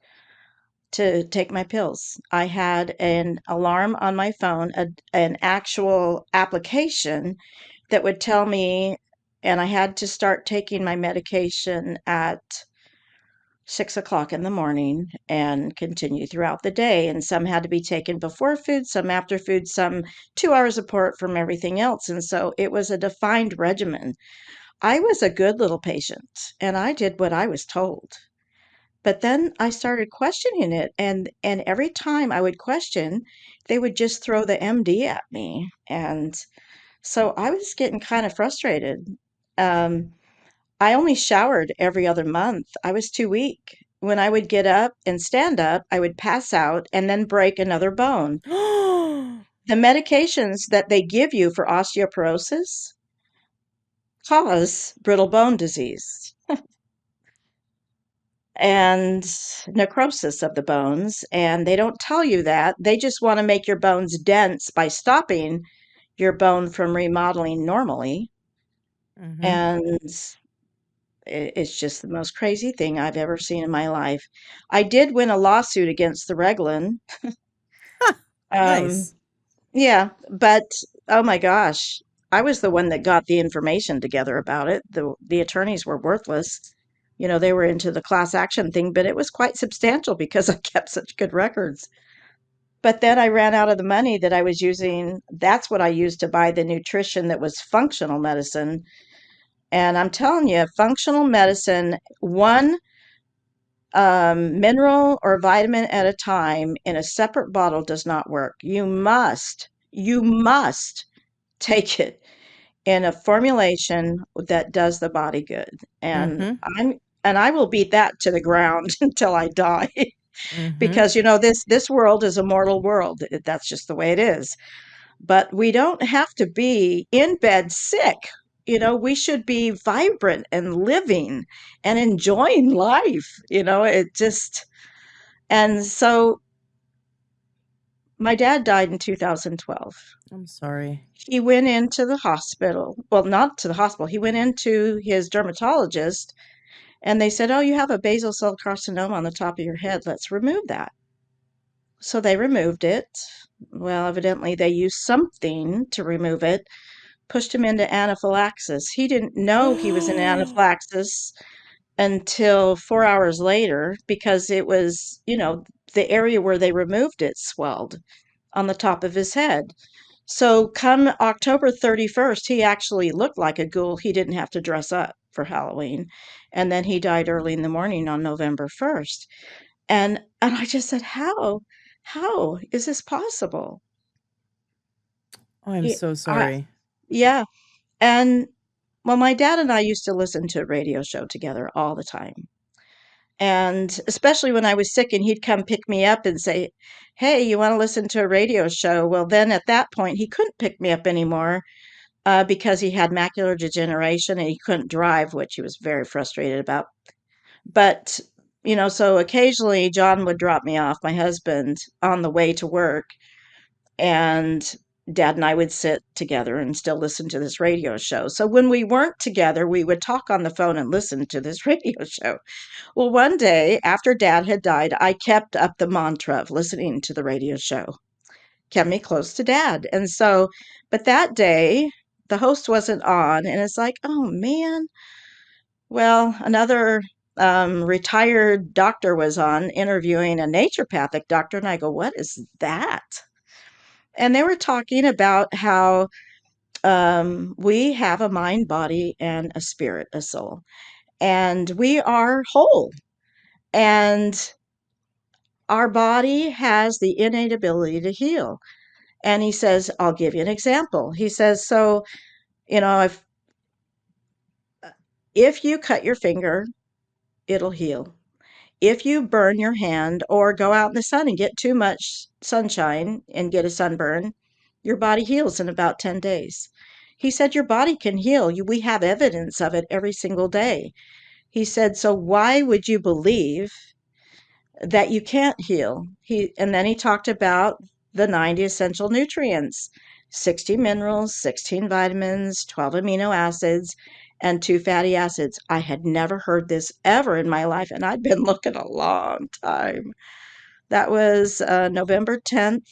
to take my pills. I had an alarm on my phone, an actual application that would tell me, and I had to start taking my medication at 6 o'clock in the morning and continue throughout the day. And some had to be taken before food, some after food, some 2 hours apart from everything else. And so it was a defined regimen. I was a good little patient and I did what I was told. But then I started questioning it, and every time I would question, they would just throw the MD at me. And so I was getting kind of frustrated. Um, I only showered every other month. I was too weak. When I would get up and stand up, I would pass out and then break another bone. The medications that they give you for osteoporosis cause brittle bone disease and necrosis of the bones. And they don't tell you that. They just want to make your bones dense by stopping your bone from remodeling normally. Mm-hmm. And it's just the most crazy thing I've ever seen in my life. I did win a lawsuit against the Reglan. Um, Nice. yeah, but oh my gosh, I was the one that got the information together about it. The attorneys were worthless. You know, they were into the class action thing, but it was quite substantial because I kept such good records. But then I ran out of the money that I was using. That's what I used to buy the nutrition that was functional medicine. And I'm telling you, functional medicine, one mineral or vitamin at a time in a separate bottle does not work. You must take it in a formulation that does the body good. And Mm-hmm. I will beat that to the ground until I die. Mm-hmm. Because this world is a mortal world. That's just the way it is. But we don't have to be in bed sick. We should be vibrant and living and enjoying life. It just, and so my dad died in 2012. I'm sorry. He went into the hospital. Well, not to the hospital. He went into his dermatologist and they said, "Oh, you have a basal cell carcinoma on the top of your head. Let's remove that." So they removed it. Well, evidently they used something to remove it, pushed him into anaphylaxis. He didn't know he was in anaphylaxis until 4 hours later because it was, the area where they removed it swelled on the top of his head. So come October 31st, he actually looked like a ghoul. He didn't have to dress up for Halloween. And then he died early in the morning on November 1st. And I just said, "How? How is this possible?" Oh, I'm Yeah, so sorry. yeah. And well, my dad and I used to listen to a radio show together all the time. And especially when I was sick and he'd come pick me up and say, "Hey, you want to listen to a radio show?" Well, then at that point, he couldn't pick me up anymore because he had macular degeneration and he couldn't drive, which he was very frustrated about. But, so occasionally John would drop me off, my husband, on the way to work. And Dad and I would sit together and still listen to this radio show. So when we weren't together, we would talk on the phone and listen to this radio show. Well, one day after Dad had died, I kept up the mantra of listening to the radio show, kept me close to Dad. And so, but that day, the host wasn't on, and it's like, oh man. Well, another retired doctor was on interviewing a naturopathic doctor, and I go, what is that? And they were talking about how we have a mind, body, and a spirit, a soul, and we are whole. And our body has the innate ability to heal. And he says, I'll give you an example. He says, so, you know, if you cut your finger, it'll heal. If you burn your hand or go out in the sun and get too much sunshine and get a sunburn, your body heals in about 10 days. He said, your body can heal. We have evidence of it every single day. He said, so why would you believe that you can't heal? And then he talked about the 90 essential nutrients, 60 minerals, 16 vitamins, 12 amino acids, and 2 fatty acids. I had never heard this ever in my life, and I'd been looking a long time. That was November 10th,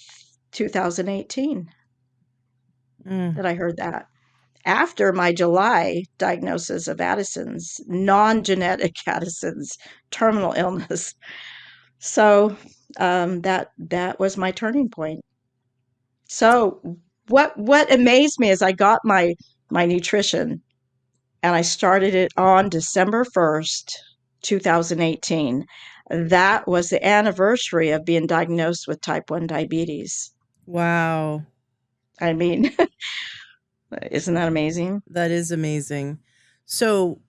2018 Mm. that I heard that. After my July diagnosis of Addison's, non-genetic Addison's, terminal illness. So that was my turning point. So what amazed me is I got my nutrition, and I started it on December 1st, 2018. That was the anniversary of being diagnosed with type 1 diabetes. Wow. I mean, isn't that amazing? That is amazing. So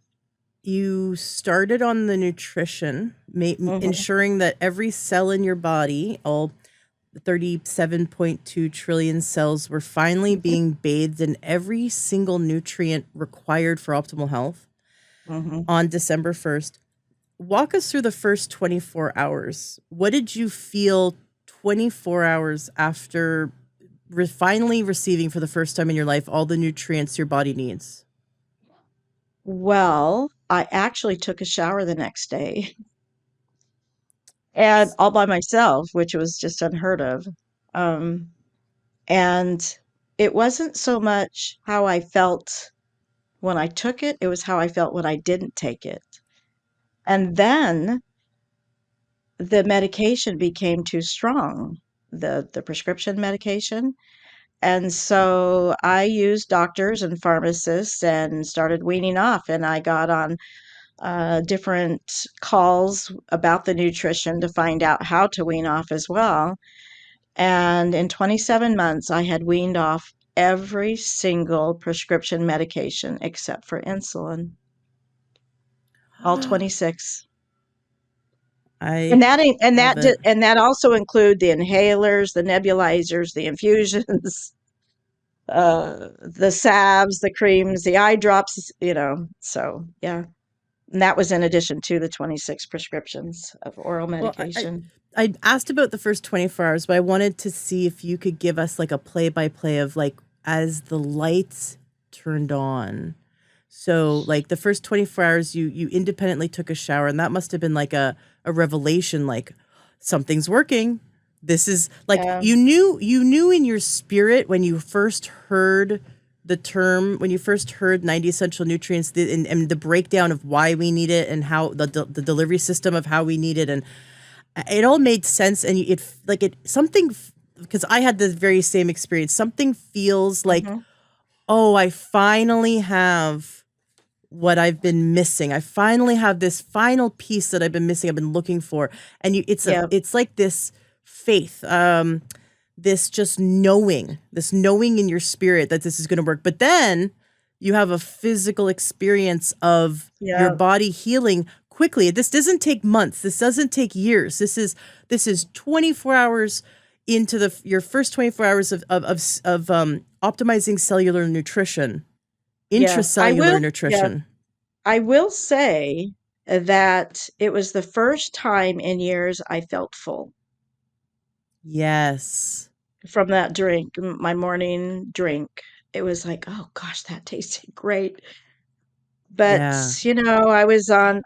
you started on the nutrition, Hmm. ensuring that every cell in your body, all 37.2 trillion cells, were finally being bathed in every single nutrient required for optimal health Hmm. on December 1st. Walk us through the first 24 hours. What did you feel 24 hours after finally receiving for the first time in your life all the nutrients your body needs? Well, I actually took a shower the next day, and all by myself, which was just unheard of. Um, and it wasn't so much how I felt when I took it, it was how I felt when I didn't take it. And then the medication became too strong, the prescription medication. And so I used doctors and pharmacists and started weaning off. And I got on different calls about the nutrition to find out how to wean off as well. And in 27 months, I had weaned off every single prescription medication except for insulin, all 26. And I that ain't, love it. and that also include the inhalers, the nebulizers, the infusions, the salves, the creams, the eye drops, So, yeah. And that was in addition to the 26 prescriptions of oral Well, I medication. I asked about the first 24 hours, but I wanted to see if you could give us like a play by play of like as the lights turned on. So like the first 24 hours you independently took a shower, and that must have been like a revelation, like something's working. This is like Yeah. you knew in your spirit when you first heard the term, when you first heard 90 essential nutrients, and the breakdown of why we need it and how the delivery system of how we need it, and it all made sense. And it something, because I had the very same experience. Something feels like, Hmm. oh, I finally have what I've been missing. I finally have this final piece that I've been missing, I've been looking for. And Yeah. it's like this faith, this just knowing, this knowing in your spirit that this is going to work. But then you have a physical experience of your Yeah. body healing quickly. This doesn't take months. This doesn't take years. This is 24 hours into your first 24 hours of optimizing cellular nutrition, Yeah. intracellular Yeah. nutrition. I will say that it was the first time in years I felt full. Yes. from that drink, my morning drink. It was like, oh gosh, that tasted great. Yeah. But, I was on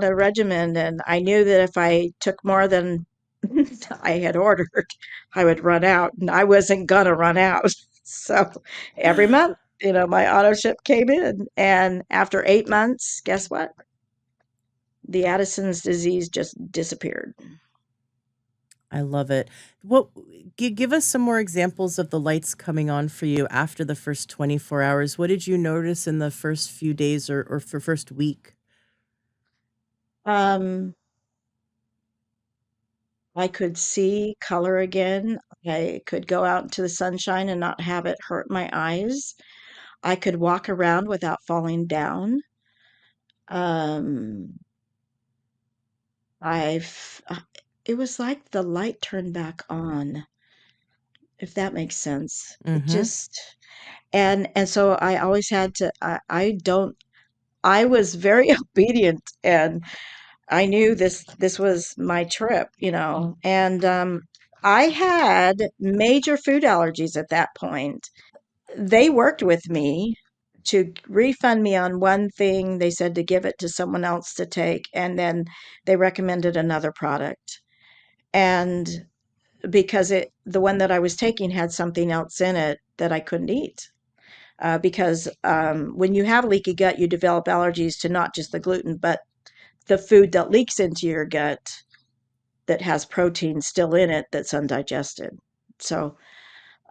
a regimen and I knew that if I took more than I had ordered, I would run out and I wasn't gonna run out. So every month, my auto ship came in and after 8 months, guess what? The Addison's disease just disappeared. I love it. What give us some more examples of the lights coming on for you after the first 24 hours. What did you notice in the first few days or for first week? Um, I could see color again. I could go out into the sunshine and not have it hurt my eyes. I could walk around without falling down. Um, I've it was like the light turned back on, if that makes sense. It Mhm. just and so I always had to I don't I was very obedient and I knew this was my trip. And I had major food allergies at that point. They worked with me to refund me on one thing. They said to give it to someone else to take, and then they recommended another product. And because the one that I was taking had something else in it that I couldn't eat. Because when you have leaky gut, you develop allergies to not just the gluten, but the food that leaks into your gut that has protein still in it that's undigested. So,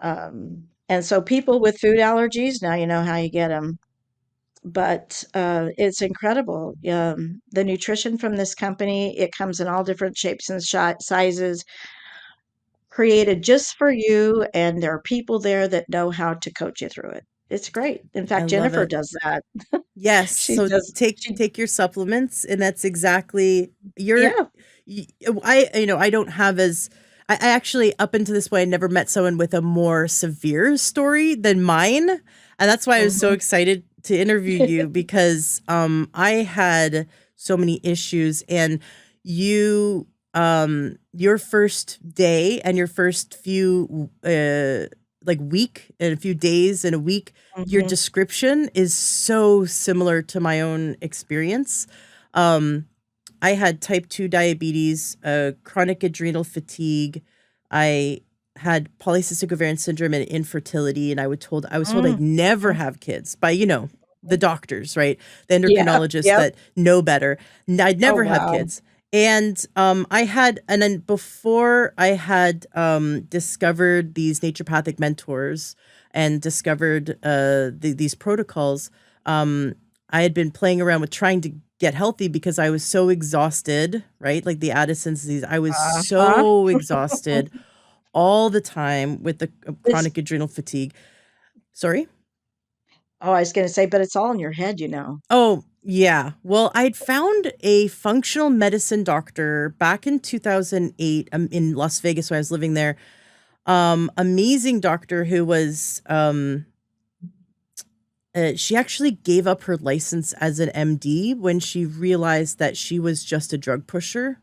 and so people with food allergies, now you know how you get them. But it's incredible. The nutrition from this company, it comes in all different shapes and sizes, created just for you. And there are people there that know how to coach you through it. It's great. In I fact, love Jennifer it. does that. Yes, She so does. take your supplements, and that's exactly you're Yeah. y I don't have as I actually up until this point, I never met someone with a more severe story than mine, and that's why I was so Hmm. excited to interview you because, I had so many issues, and your first day and your first few, like, week and a few days and a week, your Hmm. description is so similar to my own experience. Um, I had type 2 diabetes, chronic adrenal fatigue. I had polycystic ovarian syndrome and infertility, and I was told I'd Hmm. never have kids by, the doctors, right? The Yeah. endocrinologists Yep. that know better. I'd Oh, never have wow. kids. And and then before I had discovered these naturopathic mentors and discovered these protocols, um, I had been playing around with trying to get healthy because I was so exhausted, right? Like the Addison's disease. I was Uh-huh. so exhausted all the time with the It's chronic adrenal fatigue. Sorry? Oh, I was gonna say, but it's all in your head. Oh, yeah. Well, I'd found a functional medicine doctor back in 2008 in Las Vegas when I was living there. Amazing doctor who was she actually gave up her license as an MD when she realized that she was just a drug pusher.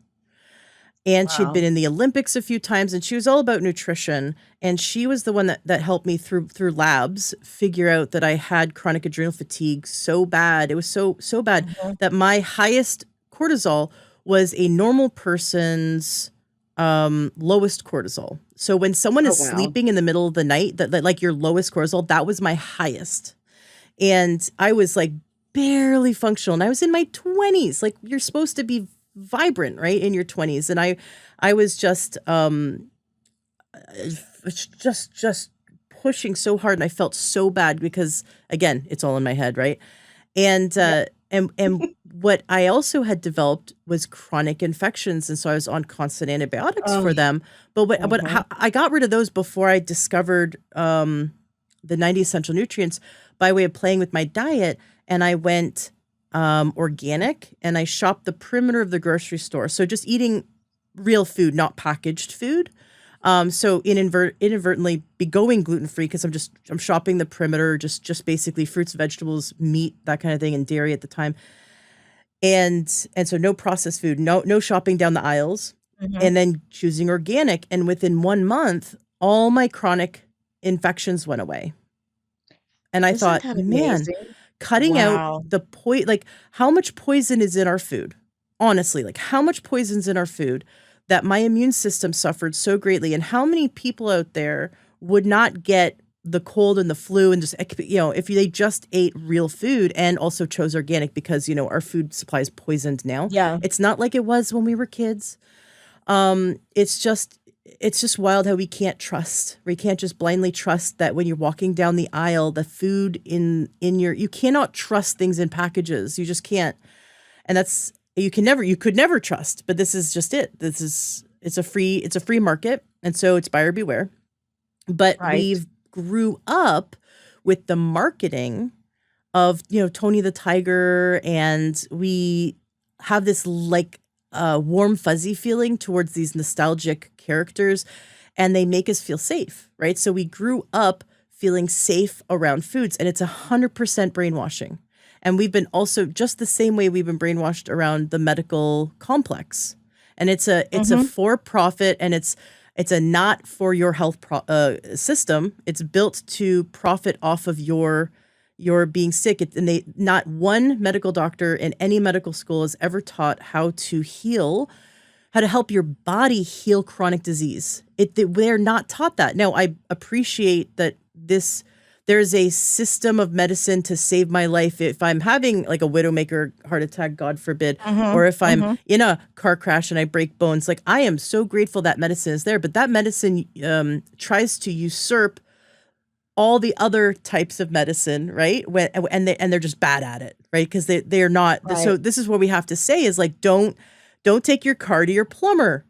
And she'd been Wow. in the Olympics a few times, and she was all about nutrition, and she was the one that helped me through labs figure out that I had chronic adrenal fatigue so bad. It was so bad Mhm. that my highest cortisol was a normal person's, lowest cortisol. So when someone Oh, is wow. sleeping in the middle of the night, that like, your lowest cortisol, that was my highest. And I was, like, barely functional, and I was in my 20s, like, you're supposed to be vibrant, right, in your 20s, and I was just pushing so hard, and I felt so bad because, again, it's all in my head, right? And, Yep. what I also had developed was chronic infections, and so I was on constant antibiotics Oh, for them, but mhm. how I got rid of those before I discovered, the 90 essential nutrients by way of playing with my diet, and I went, organic, and I shopped the perimeter of the grocery store, so just eating real food, not packaged food. So inadvertently be going gluten free because I'm shopping the perimeter, just basically fruits, vegetables, meat, that kind of thing, and dairy at the time, and so no processed food, no shopping down the aisles, Mhm. and then choosing organic. And within 1 month, all my chronic infections went away. And I Isn't thought, that man, amazing? cutting out Wow. the like how much poison is in our food? Honestly, like how much poison's in our food that my immune system suffered so greatly, and how many people out there would not get the cold and the flu and just, if they just ate real food and also chose organic, because our food supply is poisoned now. Yeah. It's not like it was when we were kids. It's just wild how we can't just blindly trust that when you're walking down the aisle, the food in your, you cannot trust things in packages. You just can't. And you could never trust, but this is just it. It's a free market. And so it's buyer beware. But Right. we've grew up with the marketing of, Tony the Tiger, and we have this like warm fuzzy feeling towards these nostalgic characters, and they make us feel safe, right? So we grew up feeling safe around foods, and it's 100% brainwashing. And we've been also just the same way we've been brainwashed around the medical complex. And it's a Mhm. for profit, and it's a not for your health system. It's built to profit off of your being sick. And they, not one medical doctor in any medical school has ever taught how to heal, how to help your body heal chronic disease. They're not taught that. Now, I appreciate that there's a system of medicine to save my life if I'm having like a widowmaker heart attack, God forbid, Mhm. or if I'm Mhm. in a car crash and I break bones. Like, I am so grateful that medicine is there, but that medicine tries to usurp all the other types of medicine, right? And they're just bad at it, right? Because they're not. Right. So this is what we have to say is like, don't take your car to your plumber,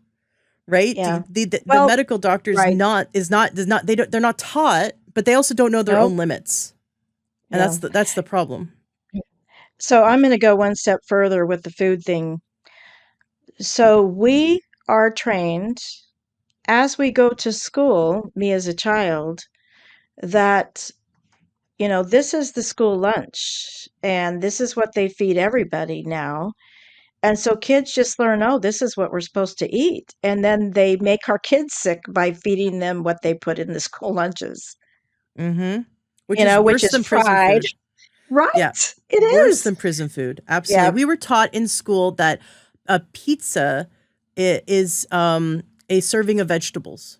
right? Yeah. The Well, medical doctor right. does not they're not taught, but they also don't know their Nope. own limits, and Yeah. that's the problem. So I'm going to go one step further with the food thing. So we are trained as we go to school, me as a child, that, this is the school lunch and this is what they feed everybody now. And so kids just learn, oh, this is what we're supposed to eat. And then they make our kids sick by feeding them what they put in the school lunches, Mm-hmm. Which is which worse is than prison fried. food. Yeah, Right. It worse is. than prison food. Absolutely. Yeah. We were taught in school that a pizza is a serving of vegetables.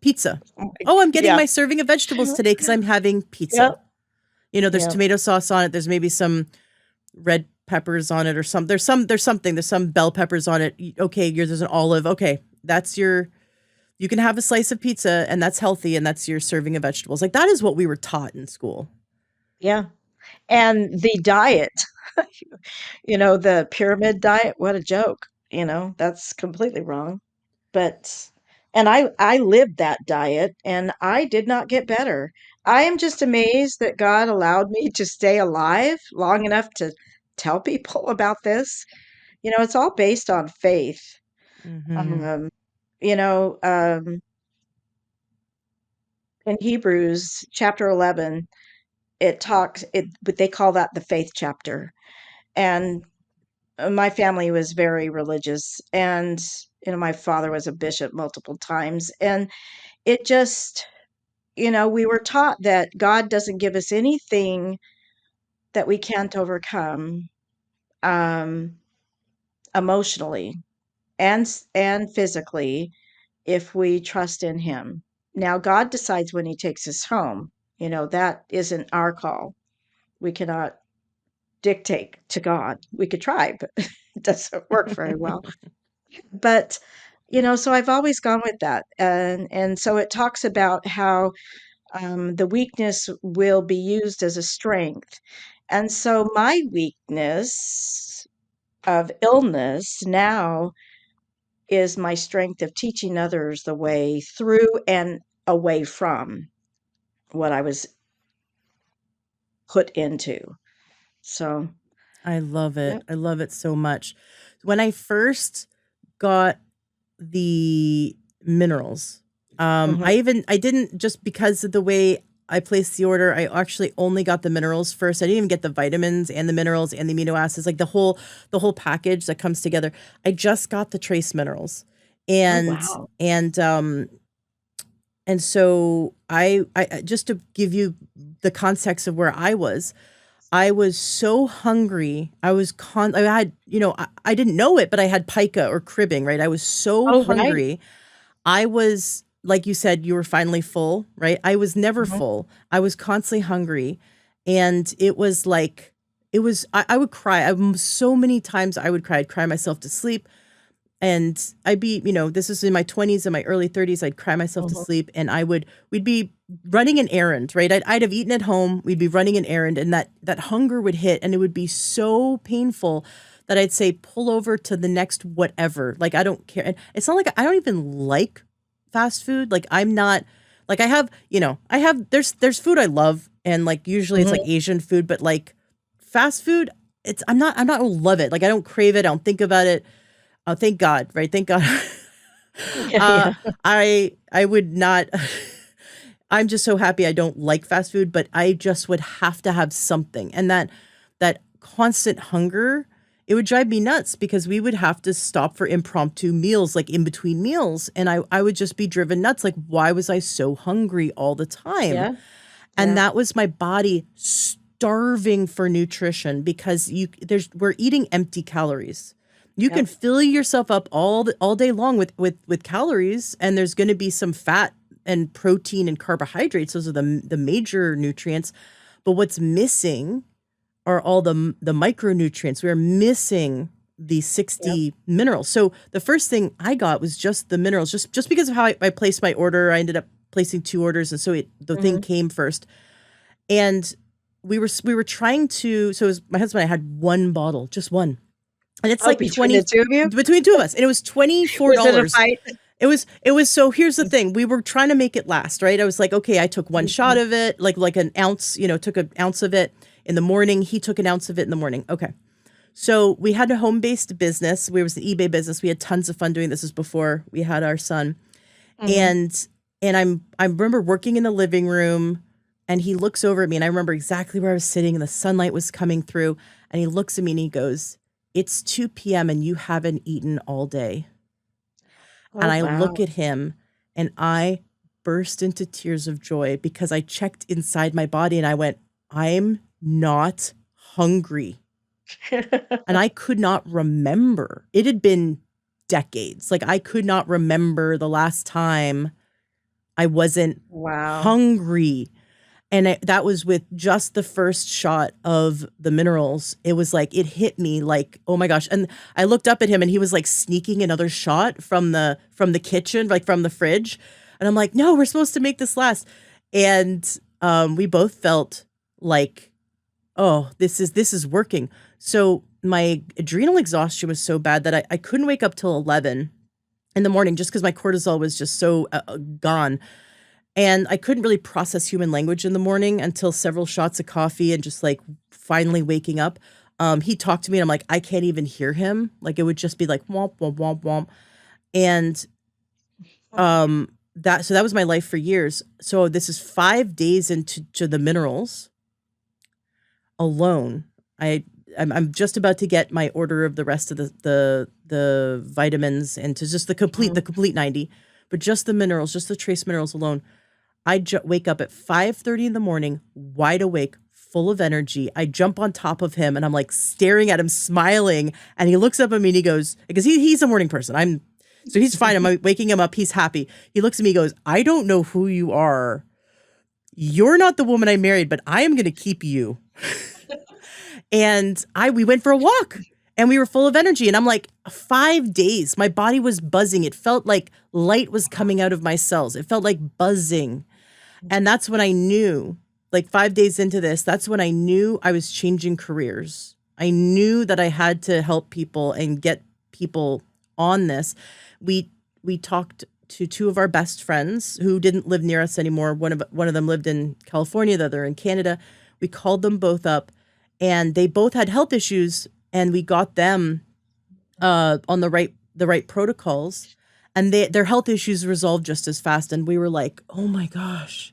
Pizza. Oh, I'm getting Yeah. my serving of vegetables today because I'm having Yep. pizza. There's Yep. tomato sauce on it. There's maybe some red peppers on it, or there's some bell peppers on it. Okay, there's an olive. Okay, you can have a slice of pizza and that's healthy, and that's your serving of vegetables. Like, that is what we were taught in school. Yeah. And the diet, the pyramid diet, what a joke. That's completely wrong. But and I lived that diet and I did not get better. I am just amazed that God allowed me to stay alive long enough to tell people about this. It's all based on faith. Hmm. Um, you know, um, in Hebrews chapter 11, but they call that the faith chapter. And my family was very religious, and my father was a bishop multiple times, and it just, we were taught that God doesn't give us anything that we can't overcome, um, emotionally and physically, if we trust in Him. Now, God decides when He takes us home. That isn't our call. We cannot dictate to God. We could try, but it doesn't work very well. But so I've always gone with that, and so it talks about how the weakness will be used as a strength. And so my weakness of illness now is my strength of teaching others the way through and away from what I was put into. So, I love it. yep. I love it so much. When I first got the minerals, Hmm. I didn't, just because of the way I placed the order, I actually only got the minerals first. I didn't even get the vitamins and the minerals and the amino acids, like the whole package that comes together. I just got the trace minerals. Oh, And wow. And so I just to give you the context of where I was so hungry. I had, I didn't know it, but I had pica or cribbing, right? I was so Oh, right. hungry. I was, like you said, you were finally full, right? I was never Mhm. full. I was constantly hungry. And it was like, I would cry. So many times I would cry. I'd cry myself to sleep. And I'd be, this is in my 20s and my early 30s. I'd cry myself to Mhm. sleep and we'd be running an errand, right? I'd have eaten at home. We'd be running an errand and that hunger would hit and it would be so painful that I'd say, pull over to the next whatever. Like, I don't care. And it's not like I don't even like fast food. Like, I'm not like there's food I love. And like, usually it's like Mhm. Asian food, but like fast food, I'm not gonna love it. Like, I don't crave it. I don't think about it. Oh, thank God, right? Thank God. Yeah, uh, yeah. I would not. I'm just so happy I don't like fast food, but I just would have to have something, and that constant hunger, it would drive me nuts because we would have to stop for impromptu meals, like in between meals, and I would just be driven nuts. Like, why was I so hungry all the time? Yeah. And Yeah. that was my body starving for nutrition because we're eating empty calories. You can Yep. fill yourself up all day long with calories, and there's going to be some fat and protein and carbohydrates. Those are the major nutrients. But what's missing are all the micronutrients. We're missing the Yep. 60 minerals. So the first thing I got was just the minerals, just because of how I placed my order. I ended up placing two orders, and so the thing Mhm. came first. And we were trying to. So it was my husband and I had one bottle, just one, and it's Oh, like between the 20 two of you? between the two of us, and it was Was it a $24. fight? It was so here's the thing. We were trying to make it last, right? I was like, okay, I took one shot Mhm. of it, like an ounce, took an ounce of it in the morning. He took an ounce of it in the morning. Okay. So we had a home-based business. We was an eBay business. We had tons of fun doing this. This was before we had our son. Mhm. And I remember working in the living room and he looks over at me and I remember exactly where I was sitting and the sunlight was coming through and he looks at me and he goes, "It's 2 p.m. and you haven't eaten all day." And Oh, I look wow. at him and I burst into tears of joy because I checked inside my body and I went, "I'm not hungry." And I could not remember. It had been decades. Like, I could not remember the last time I wasn't Wow. hungry. And that was with just the first shot of the minerals. It was like, it hit me like, oh my gosh. And I looked up at him and he was like sneaking another shot from the kitchen, like from the fridge. And I'm like, no, we're supposed to make this last. And we both felt like, oh, this is working. So my adrenal exhaustion was so bad that I couldn't wake up till 11 in the morning just because my cortisol was just so gone. And I couldn't really process human language in the morning until several shots of coffee and just like finally waking up. He talked to me and I'm like, I can't even hear him. Like, it would just be like womp womp womp womp. And that was my life for years. So this is 5 days into the minerals alone. I I'm just about to get my order of the rest of the vitamins and to just the Mhm. complete 90, but just the minerals, just the trace minerals alone. I wake up at 5:30 in the morning, wide awake, full of energy. I jump on top of him and I'm like staring at him, smiling. And he looks up at me and he goes, because he's a morning person. So he's fine. I'm waking him up. He's happy. He looks at me, he goes, "I don't know who you are. You're not the woman I married, but I am going to keep you." And we went for a walk and we were full of energy. And I'm like, 5 days, my body was buzzing. It felt like light was coming out of my cells. It felt like buzzing. And that's when I knew, like 5 days into this, that's when I knew I was changing careers. I knew that I had to help people and get people on this. We we talked to two of our best friends who didn't live near us anymore. One of them lived in California, the other in Canada. We called them both up and they both had health issues and we got them on the right protocols and their health issues resolved just as fast and we were like, "Oh my gosh,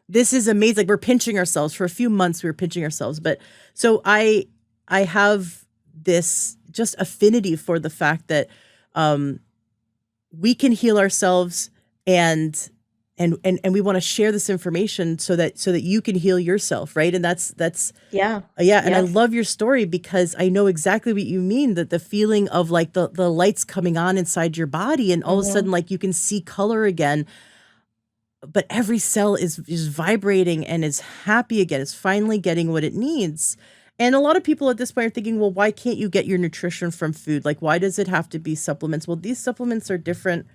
this is amazing." Like, we're pinching ourselves for a few months. We were pinching ourselves, but so I have this just affinity for the fact that um, we can heal ourselves, and and we want to share this information so that you can heal yourself, right? And that's Yeah. yeah, and I Yeah. love your story because I know exactly what you mean, that the feeling of like the lights coming on inside your body and all of a Hmm. sudden like you can see color again, but every cell is vibrating and is happy again. It's finally getting what it needs. And a lot of people at this point are thinking, well, why can't you get your nutrition from food? Like, why does it have to be supplements? Well, these supplements are different.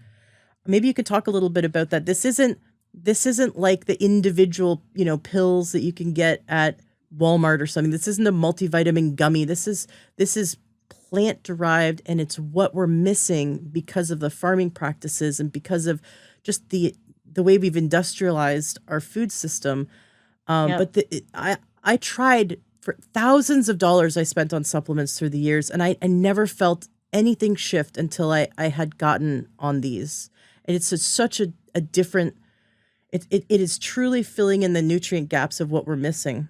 Maybe you could talk a little bit about that. This isn't like the individual, pills that you can get at Walmart or something. This isn't a multivitamin gummy. This is plant derived, and it's what we're missing because of the farming practices and because of just the way we've industrialized our food system. Yep. But I tried for thousands of dollars I spent on supplements through the years, and I never felt anything shift until I had gotten on these. And it's such a different, it is truly filling in the nutrient gaps of what we're missing.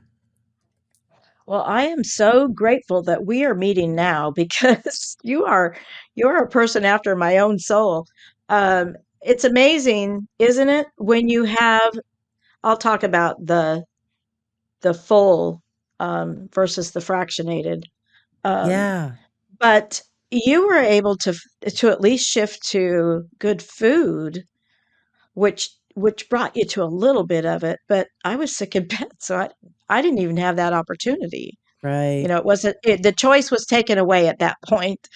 Well, I am so grateful that we are meeting now because you're a person after my own soul. It's amazing, isn't it? When you have, I'll talk about the full versus the fractionated. Um, Yeah, but you were able to at least shift to good food, which brought you to a little bit of it. But I was sick in bed, so I didn't even have that opportunity. right. It wasn't the choice was taken away at that point.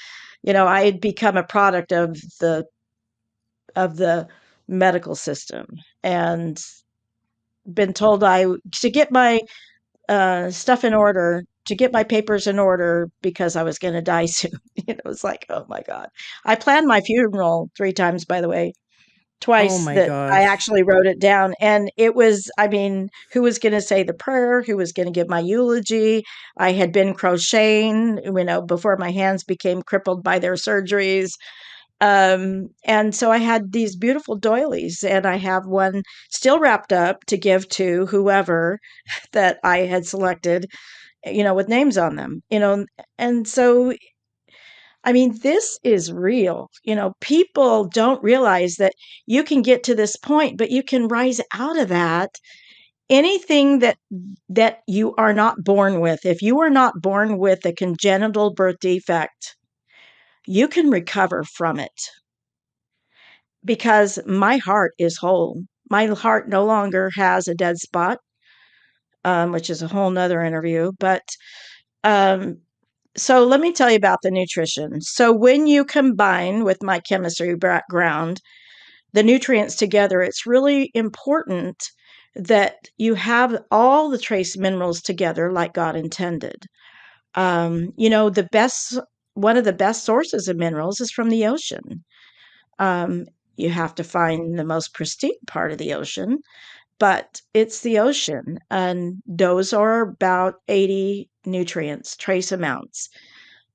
I had become a product of the medical system and been told I to get my stuff in order, to get my papers in order because I was going to die soon. It was like, oh my God. I planned my funeral 3 times, by the way, Oh twice my that I gosh. actually wrote it down. And it was, I mean, who was going to say the prayer? Who was going to give my eulogy? I had been crocheting, before my hands became crippled by their surgeries. And so I had these beautiful doilies, and I have one still wrapped up to give to whoever that I had selected, with names on them, and so I mean, this is real. People don't realize that you can get to this point, but you can rise out of that. Anything that you are not born with, if you are not born with a congenital birth defect, you can recover from it because my heart is whole. My heart no longer has a dead spot, which is a whole nother interview. But um, so let me tell you about the nutrition. So when you combine with my chemistry background, the nutrients together, it's really important that you have all the trace minerals together like God intended. The best one of the best sources of minerals is from the ocean. Um, you have to find the most pristine part of the ocean, but it's the ocean, and those are about 80 nutrients, trace amounts.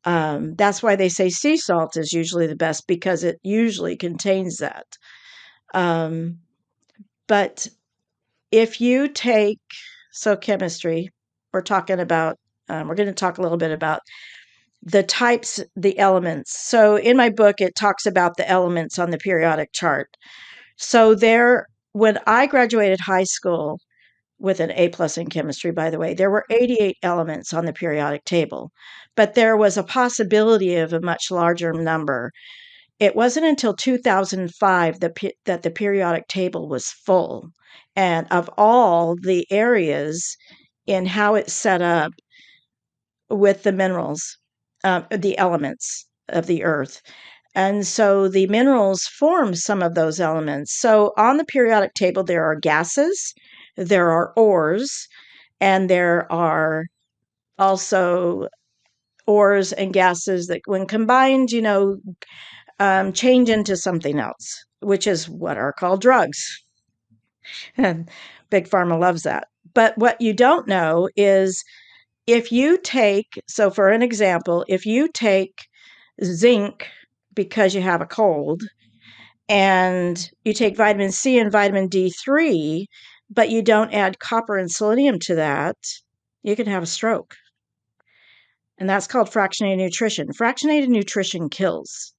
That's why they say sea salt is usually the best because it usually contains that. Um, but if you take, so chemistry, we're talking about, we're going to talk a little bit about the types, the elements. So in my book, it talks about the elements on the periodic chart. So when I graduated high school with an A plus in chemistry, by the way, there were 88 elements on the periodic table, but there was a possibility of a much larger number. It wasn't until 2005 that the periodic table was full, and of all the areas in how it's set up with the minerals, the elements of the earth. And so the minerals form some of those elements. So on the periodic table, there are gases, there are ores, and there are also ores and gases that, when combined, change into something else, which is what are called drugs. And Big Pharma loves that. But what you don't know is if you take, so for an example, if you take zinc because you have a cold, and you take vitamin C and vitamin D3, but you don't add copper and selenium to that, you can have a stroke. And that's called fractionated nutrition. Fractionated nutrition kills.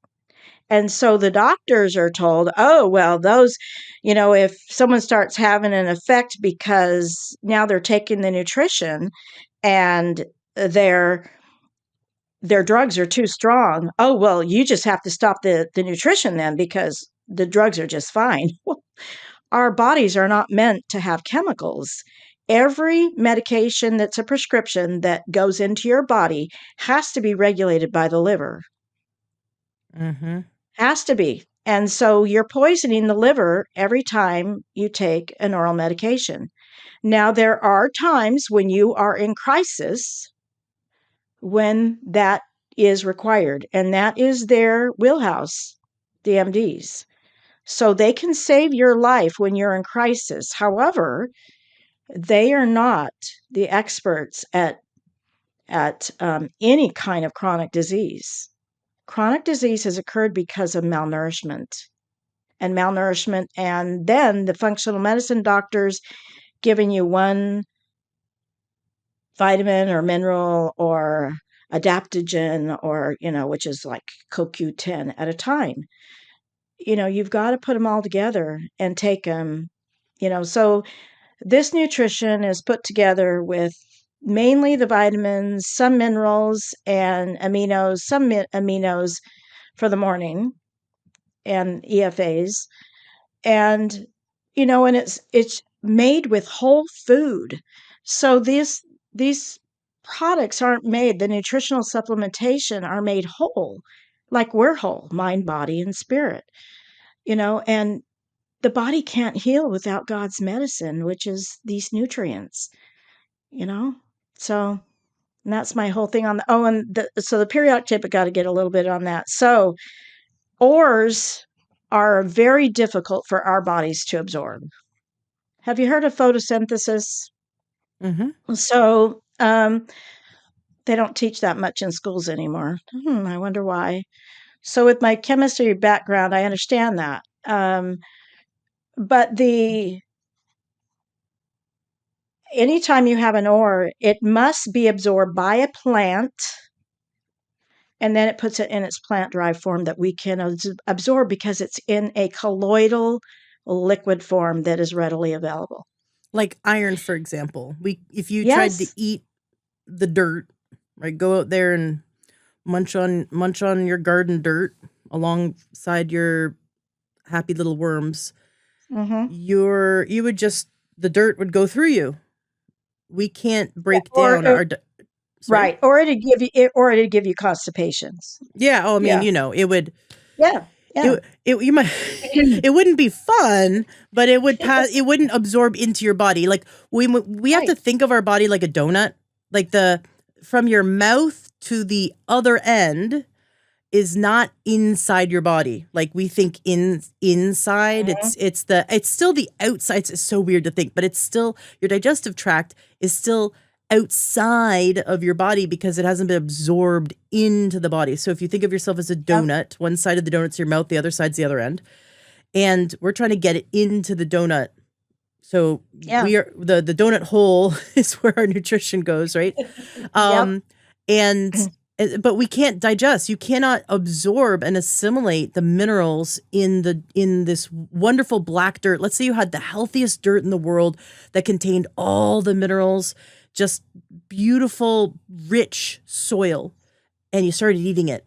And so the doctors are told, oh, well, those, if someone starts having an effect because now they're taking the nutrition and their their drugs are too strong. Oh, well, you just have to stop the nutrition then because the drugs are just fine. Our bodies are not meant to have chemicals. Every medication that's a prescription that goes into your body has to be regulated by the liver. Mm-hmm. Has to be. And so you're poisoning the liver every time you take an oral medication. Now, there are times when you are in crisis when that is required, and that is their wheelhouse, the MDs. So they can save your life when you're in crisis. However, they are not the experts at any kind of chronic disease. Chronic disease has occurred because of malnourishment, and then the functional medicine doctors giving you one vitamin or mineral or adaptogen or which is like CoQ10 at a time. You've got to put them all together and take them. So this nutrition is put together with mainly the vitamins, some minerals, and aminos, aminos for the morning, and EFAs. And and it's made with whole food. So these products aren't made, the nutritional supplementation are made whole, like we're whole, mind, body, and spirit. And the body can't heal without God's medicine, which is these nutrients, you know? So and that's my whole thing on the so the periodic table, got to get a little bit on that. So ores are very difficult for our bodies to absorb. Have you heard of photosynthesis? Mm-hmm. So they don't teach that much in schools anymore. I wonder why. So with my chemistry background, I understand that. But the anytime you have an ore, it must be absorbed by a plant, and then it puts it in its plant-derived form that we can absorb because it's in a colloidal liquid form that is readily available. Like iron, for example. If you tried to Yes. eat the dirt, right, go out there and munch on your garden dirt alongside your happy little worms, Hmm. you would just the dirt would go through you. We can't Yeah. break down sorry? Right. Or it'd give you constipations. Yeah, oh, I mean, Yeah. it would Yeah. Yeah. it you might it wouldn't be fun, but it wouldn't absorb into your body. Like we have to Right. think of our body like a donut, like the from your mouth to the other end is not inside your body. Like we think inside. Mhm. It's still the outside. It's so weird to think, but it's still your digestive tract is still outside of your body because it hasn't been absorbed into the body. So if you think of yourself as a Yep. donut, one side of the donut's your mouth, the other side's the other end. And we're trying to get it into the donut. So Yeah. we are the donut hole is where our nutrition goes, right? Yep. Um, and but we can't digest. You cannot absorb and assimilate the minerals in this wonderful black dirt. Let's say you had the healthiest dirt in the world that contained all the minerals, just beautiful, rich soil, and you started eating it.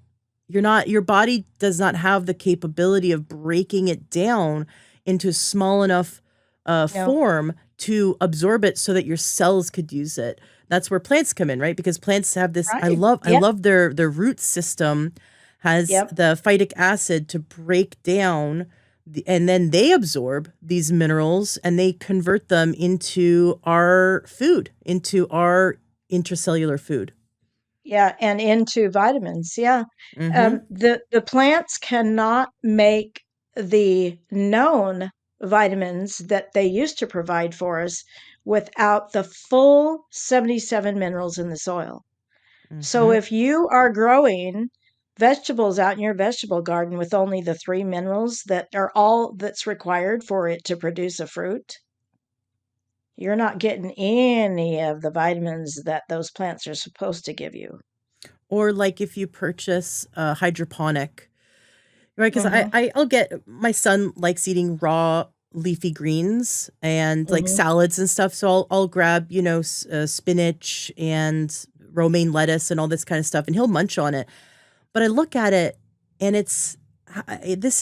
Your body does not have the capability of breaking it down into small enough No. form to absorb it so that your cells could use it. That's where plants come in, right? Because plants have this. I Right. love I Yep. love their root system has Yep. the phytic acid to break down and then they absorb these minerals and they convert them into our food, into our intracellular food. Yeah. And into vitamins. Yeah. Mm-hmm. The plants cannot make the known vitamins that they used to provide for us without the full 77 minerals in the soil. So Mm-hmm. if you are growing vegetables out in your vegetable garden with only the three minerals that are all that's required for it to produce a fruit, you're not getting any of the vitamins that those plants are supposed to give you. Or like if you purchase hydroponic, right? Because Mhm. I'll get my son likes eating raw leafy greens and like Mhm. salads and stuff. So I'll grab spinach and romaine lettuce and all this kind of stuff, and he'll munch on it. But I look at it and this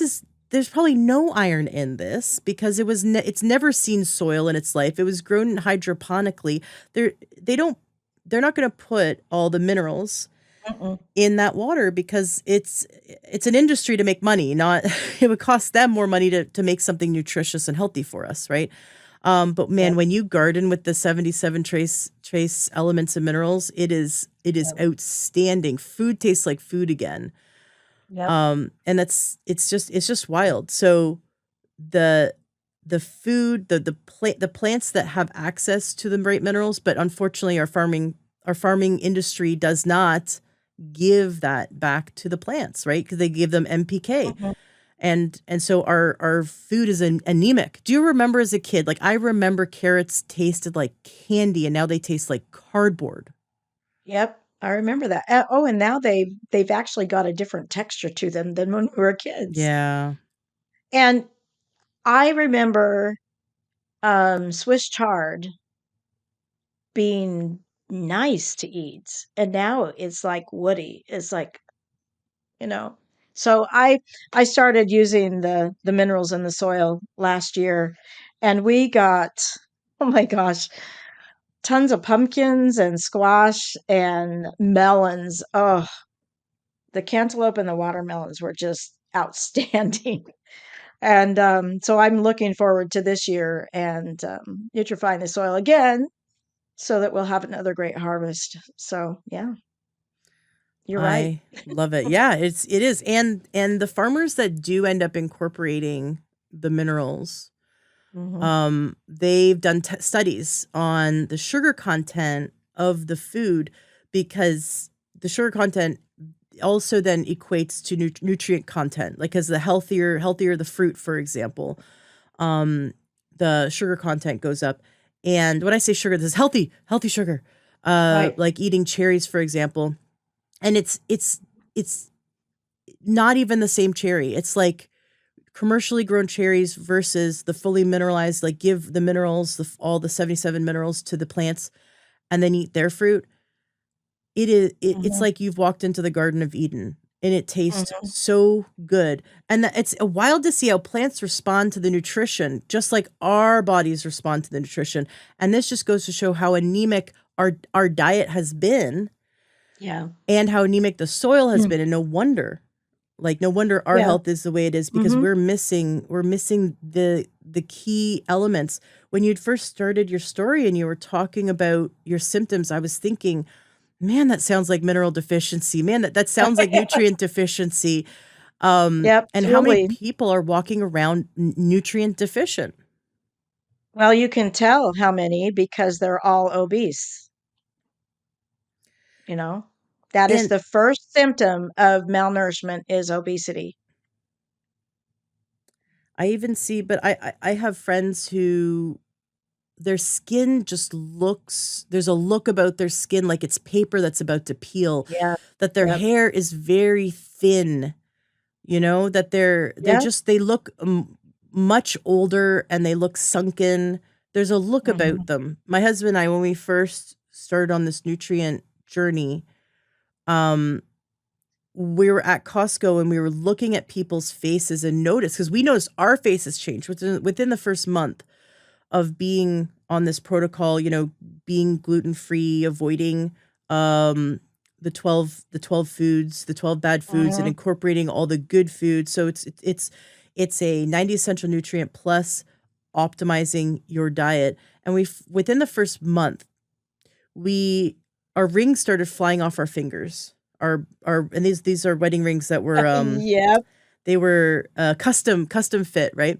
is there's probably no iron in this because it's never seen soil in its life. It was grown hydroponically. They don't they're not going to put all the minerals Mm-mm. in that water because it's an industry to make money, not it would cost them more money to make something nutritious and healthy for us, right? But man, Yep. when you garden with the 77 trace elements and minerals, it is Yep. outstanding. Food tastes like food again. Yep. And it's just wild. So the the food, the plants that have access to the right minerals, but unfortunately our farming industry does not give that back to the plants, right? Because they give them NPK. Mhm. And so our food is anemic. Do you remember as a kid? Like I remember carrots tasted like candy and now they taste like cardboard. Yep. I remember that. Oh, and now they've actually got a different texture to them than when we were kids. Yeah. And I remember Swiss chard being nice to eat, and now it's like woody. It's like, you know. So I started using the minerals in the soil last year, and we got, oh my gosh, tons of pumpkins and squash and melons. Oh, the cantaloupe and the watermelons were just outstanding. And so I'm looking forward to this year and nutrifying the soil again so that we'll have another great harvest. So yeah, you're right. I love it. Yeah, it is. And the farmers that do end up incorporating the minerals, Hmm. they've done studies on the sugar content of the food because the sugar content also then equates to nutrient content. Like as the healthier the fruit, for example, um, the sugar content goes up. And when I say sugar, this is healthy sugar. Right. Like eating cherries, for example, and it's not even the same cherry. It's like commercially grown cherries versus the fully mineralized, like give the minerals, all the 77 minerals to the plants and then eat their fruit. It's Hmm. like you've walked into the Garden of Eden and it tastes Hmm. so good. And it's wild to see how plants respond to the nutrition, just like our bodies respond to the nutrition. And this just goes to show how anemic our diet has been Yeah. and how anemic the soil has Mm. been. And no wonder our Yeah. health is the way it is because Hmm. we're missing the key elements. When you'd first started your story and you were talking about your symptoms, I was thinking, man, that sounds like mineral deficiency. Man, that sounds like nutrient deficiency. Yep. And how many Totally. people are walking around nutrient deficient? Well, you can tell how many because they're all obese, you know. That is And the first symptom of malnourishment is obesity. I even see, but I have friends who their skin just looks there's a look about their skin like it's paper that's about to peel, Yeah. that their Yep. hair is very thin, that Yep. they look much older and they look sunken. There's a look about Hmm. them. My husband and I, when we first started on this nutrient journey, um we were at Costco and we were looking at people's faces and noticed because we noticed our faces changed within the first month of being on this protocol, being gluten free, avoiding um the 12 foods, the 12 bad foods and Hmm. incorporating all the good foods. So it's a 90 essential nutrient plus optimizing your diet. And we within the first month, we our rings started flying off our fingers. Our and these are wedding rings that were Yep. they were custom fit, right?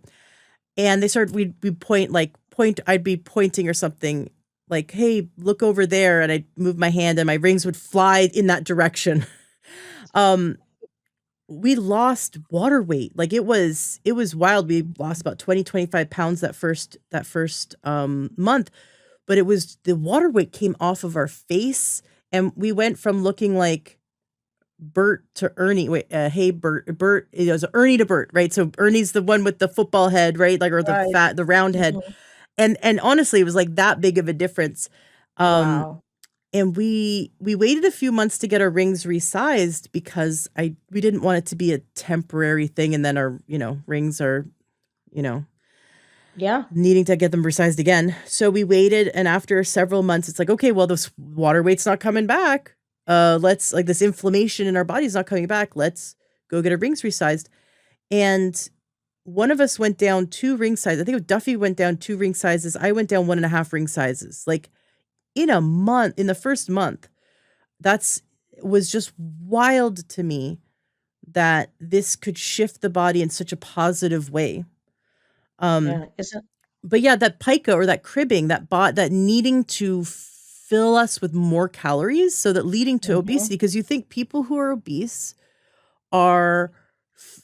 And we'd point I'd be pointing or something like, "Hey, look over there." And I'd move my hand and my rings would fly in that direction. Um, we lost water weight. Like it was wild. We lost about 20-25 pounds that first month, but it was the water weight came off of our face and we went from looking like Bert to Ernie. Wait, hey Bert, Bert. It was Ernie to Bert, right? So Ernie's the one with the football head, right? Like, or Right. the round head. Mhm. And honestly, it was like that big of a difference. Um, Wow. and we waited a few months to get our rings resized because we didn't want it to be a temporary thing, and then our rings are you know Yeah. needing to get them resized again. So we waited, and after several months, it's like, okay, well, this water weight's not coming back. Let's like this inflammation in our body's not coming back. Let's go get our rings resized. And one of us went down 2 ring sizes. I think Duffy went down 2 ring sizes. I went down 1.5 ring sizes. Like in a month, in the first month, that's was just wild to me that this could shift the body in such a positive way. Um, Yeah. Isn't but yeah, that pica or that cribbing, that needing to fill us with more calories, so that leading to mhm. obesity, because you think people who are obese are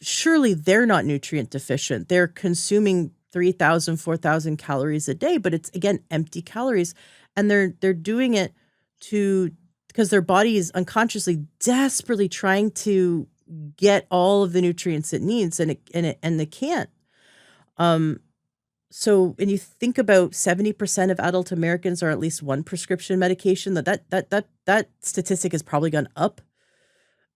surely they're not nutrient deficient. They're consuming 3,000, 4,000 calories a day, but it's again empty calories, and they're doing it to because their body is unconsciously desperately trying to get all of the nutrients it needs, and they can't. Um so when you think about 70% of adult Americans are at least one prescription medication, that statistic has probably gone up.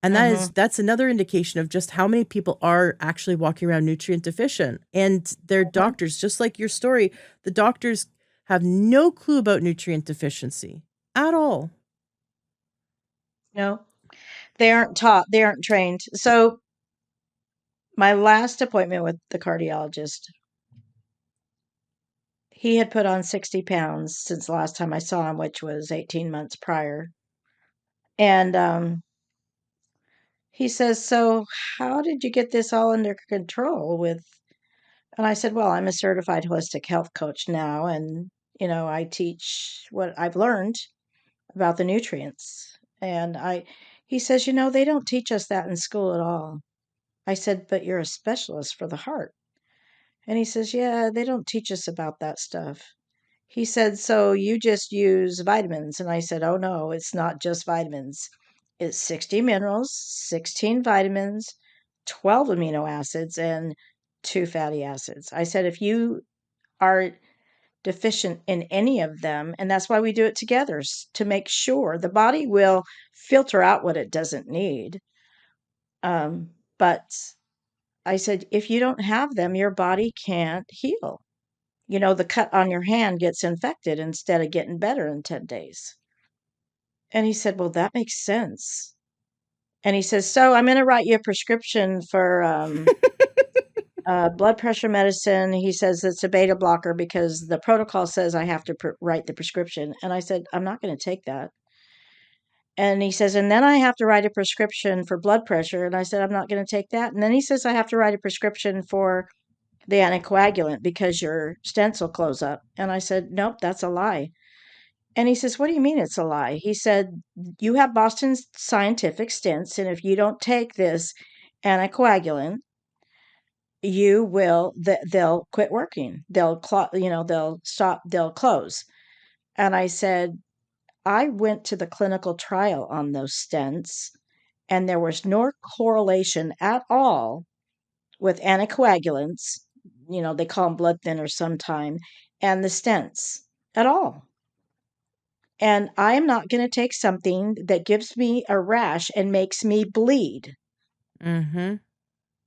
And Mhm. that's another indication of just how many people are actually walking around nutrient deficient. And their Mhm. doctors, just like your story, the doctors have no clue about nutrient deficiency at all. No, they aren't taught. They aren't trained. So my last appointment with the cardiologist, he had put on 60 pounds since the last time I saw him, which was 18 months prior. And he says, "So, how did you get this all under control with?" And I said, "Well, I'm a certified holistic health coach now, and I teach what I've learned about the nutrients." And he says, "They don't teach us that in school at all." I said, "But you're a specialist for the heart." And he says, "Yeah, they don't teach us about that stuff." He said, "So you just use vitamins?" And I said, "Oh, no, it's not just vitamins. It's 60 minerals, 16 vitamins, 12 amino acids, and 2 fatty acids." I said, "If you are deficient in any of them, and that's why we do it together, to make sure the body will filter out what it doesn't need. But I said, if you don't have them, your body can't heal. The cut on your hand gets infected instead of getting better in 10 days." And he said, "Well, that makes sense." And he says, "So I'm going to write you a prescription for blood pressure medicine." He says it's a beta blocker because the protocol says I have to write the prescription. And I said, "I'm not going to take that." And he says, "And then I have to write a prescription for blood pressure." And I said, "I'm not going to take that." And then he says, "I have to write a prescription for the anticoagulant because your stents will close up." And I said, "Nope, that's a lie." And he says, "What do you mean it's a lie?" He said, "You have Boston Scientific stents, and if you don't take this anticoagulant, they'll quit working. They'll stop, they'll close." And I said, "I went to the clinical trial on those stents, and there was no correlation at all with anticoagulants, they call them blood thinners sometime, and the stents at all. And I am not going to take something that gives me a rash and makes me bleed." Mhm.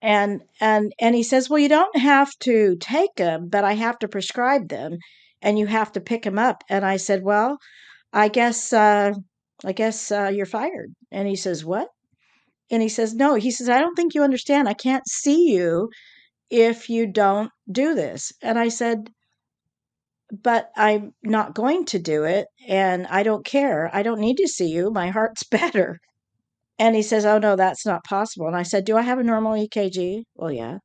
And he says, "Well, you don't have to take them, but I have to prescribe them, and you have to pick them up." And I said, "Well, I guess you're fired." And he says, "What?" And he says, "No." He says, "I don't think you understand. I can't see you if you don't do this." And I said, "But I'm not going to do it, and I don't care. I don't need to see you. My heart's better." And he says, "Oh, no, that's not possible." And I said, "Do I have a normal EKG?" "Well, yeah."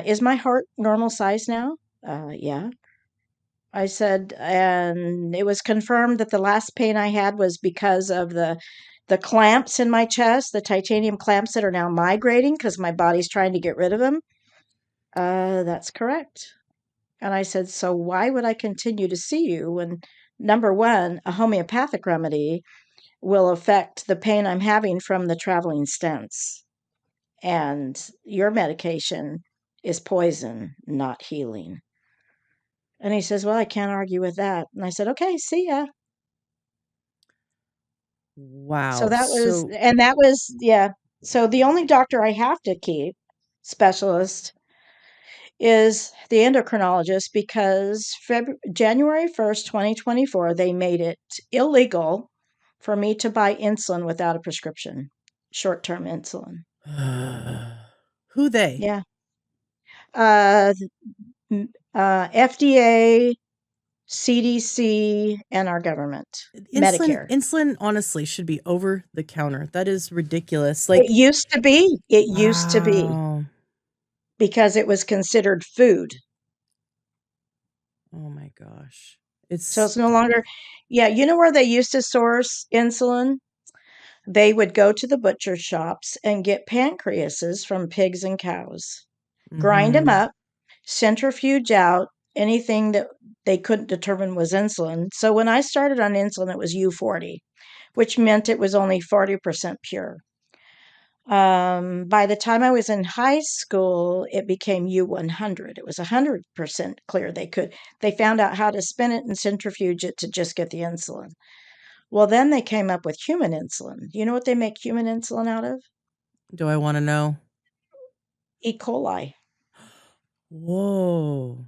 Is my heart normal size now?" Yeah." I said, "And it was confirmed that the last pain I had was because of the clamps in my chest, the titanium clamps that are now migrating because my body's trying to get rid of them." That's correct." And I said, "So why would I continue to see you when, number one, a homeopathic remedy will affect the pain I'm having from the traveling stents. And your medication is poison, not healing. And he says, well, I can't argue with that. And I said, okay, see ya. So Wow. that was, So and that was, yeah. So the only doctor I have to keep, specialist, is the endocrinologist because January 1st, 2024, they made it illegal for me to buy insulin without a prescription, short term insulin. who they? Yeah. Uh, FDA, CDC, and our government, Insulin Medicare. insulin honestly should be over the counter. That is ridiculous. It Like, used to be. It used to be wow. because it was considered food. Oh my gosh. So It's it's no longer, yeah, you know where they used to source insulin? They would go to the butcher shops and get pancreases from pigs and cows, grind them mhm. up, centrifuge out anything that they couldn't determine was insulin. So when I started on insulin, it was U40, which meant it was only 40% pure. By the time I was in high school, it became U100. It was 100% clear. They found out how to spin it and centrifuge it to just get the insulin. Well, then they came up with human insulin. You know what they make human insulin out of? Do I wanna know? E. coli. Whoa.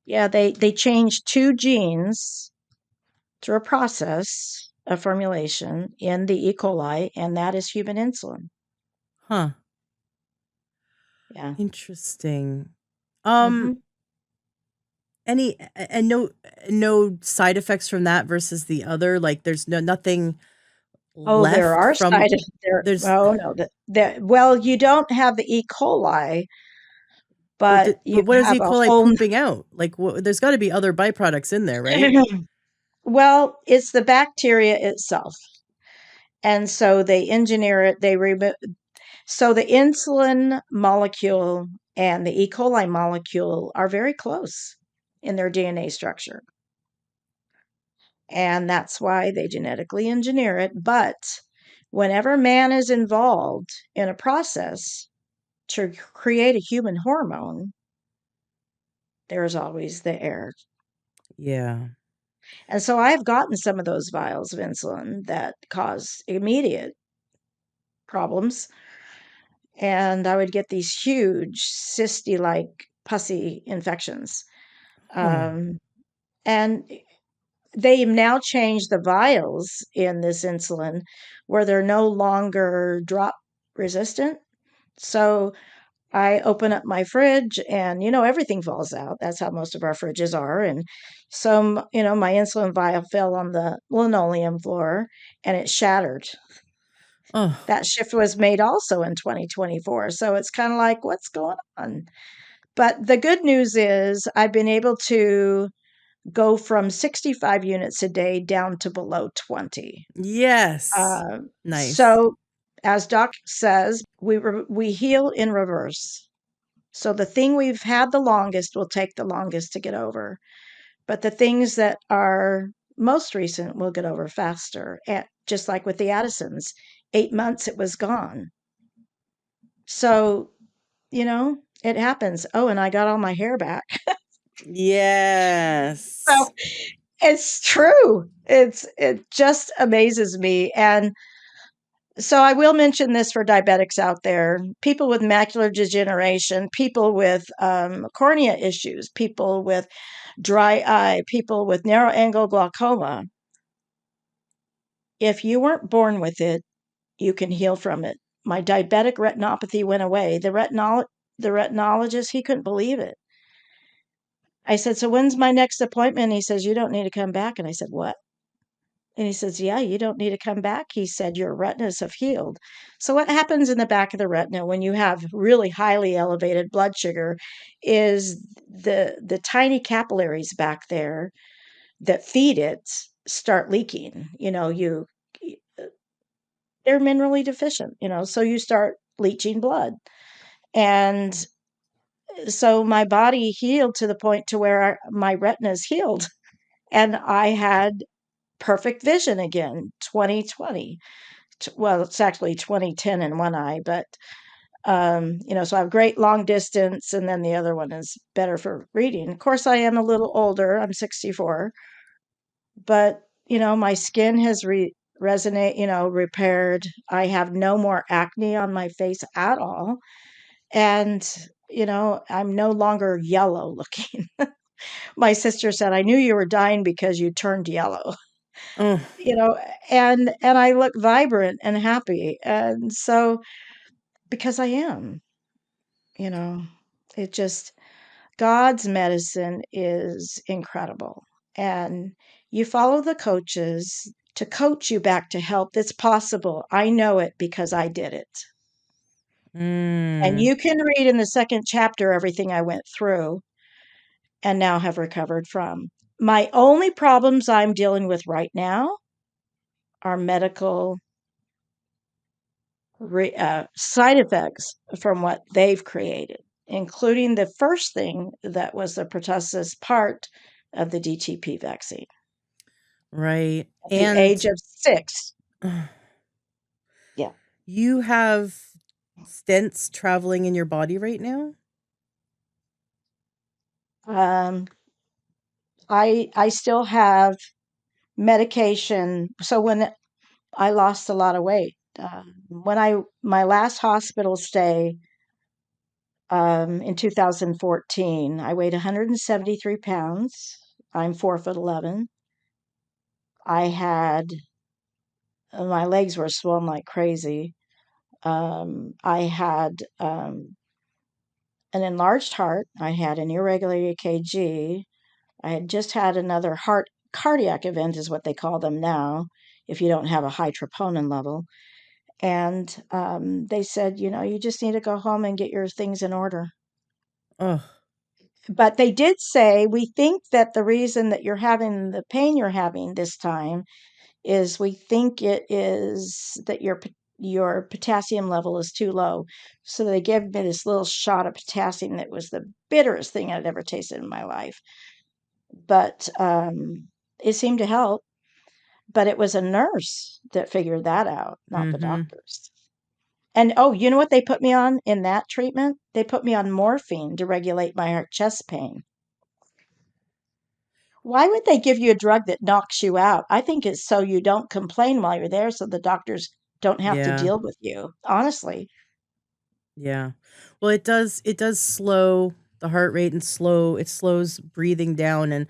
Yeah, they changed two genes through a process of formulation in the E. coli, and that is human insulin. Huh. Yeah. Interesting. Um, Hmm. and no side effects from that versus the other? Like, there's nothing Oh, there left are from side there. there's Oh no, well, you don't have the E. coli, but you but what is have E. a coli whole. pooping out? Like, there's gotta be other byproducts in there, right? Well, it's the bacteria itself, and so they engineer it. They remove. So the insulin molecule and the E. coli molecule are very close in their DNA structure. And that's why they genetically engineer it. But whenever man is involved in a process to create a human hormone, there's always the error. Yeah. And so I've gotten some of those vials of insulin that cause immediate problems. And I would get these huge cysty like pussy infections. Huh. Um, and they now change the vials in this insulin where they're no longer drop resistant. So I open up my fridge and, everything falls out. That's how most of our fridges are. And some, my insulin vial fell on the linoleum floor and it shattered. Oh, That shift was made also in 2024. So it's kind of like, what's going on? But the good news is I've been able to go from 65 units a day down to below 20. yes. Uh, Nice. so, as Doc says, we heal in reverse. So the thing we've had the longest will take the longest to get over, but the things that are most recent will get over faster. And just like with the Addisons, 8 months it was gone. So it happens. Oh, and I got all my hair back. So Yes. it's true. It just amazes me. And so I will mention this for diabetics out there, people with macular degeneration, people with cornea issues, people with dry eye, people with narrow angle glaucoma. If you weren't born with it, you can heal from it. My diabetic retinopathy went away. The retinologist, he couldn't believe it. I said, so when's my next appointment? He says, you don't need to come back. And I said, what? And he says, yeah, you don't need to come back. He said, your retinas have healed. So, what happens in the back of the retina when you have really highly elevated blood sugar is the tiny capillaries back there that feed it start leaking. They're minerally deficient, so you start leaching blood. And so my body healed to the point to where my retinas healed. And I had perfect vision again, 2020. Well, it's actually 2010 in one eye, but so I have great long distance, and then the other one is better for reading. Of course, I am a little older. I'm 64, but my skin has repaired. I have no more acne on my face at all, and I'm no longer yellow looking. My sister said, "I knew you were dying because you turned yellow." Oh, You know, and I look vibrant and happy, and so because I am, you know, it just God's medicine is incredible. And you follow the coaches to coach you back to health. It's possible. I know it because I did it. And mm, you can read in the second chapter everything I went through and now have recovered from. My only problems I'm dealing with right now are medical side effects from what they've created, including the first thing that was the pertussis part of the DTP vaccine right. at the And age of 6. uh, Yeah. you have stents traveling in your body right now? Um, I still have medication. So when I lost a lot of weight, when I my last hospital stay in 2014, I weighed 173 pounds. I'm 4 foot 11. I had my legs were swollen like crazy. I had an enlarged heart. I had an irregular EKG. I had just had another cardiac event, is what they call them now, if you don't have a high troponin level. And they said, you just need to go home and get your things in order. Oh, But they did say, we think that the reason that you're having the pain you're having this time is we think it is that your potassium level is too low. So they gave me this little shot of potassium that was the bitterest thing I'd ever tasted in my life. But it seemed to help. But it was a nurse that figured that out, not the mm-hmm. doctors. And oh, you know what they put me on in that treatment? They put me on morphine to regulate my chest pain. Why would they give you a drug that knocks you out? I think it's so you don't complain while you're there so the doctors don't have to Yeah. deal with you. Honestly. Yeah. Well, it does slow the heart rate and it slows breathing down. And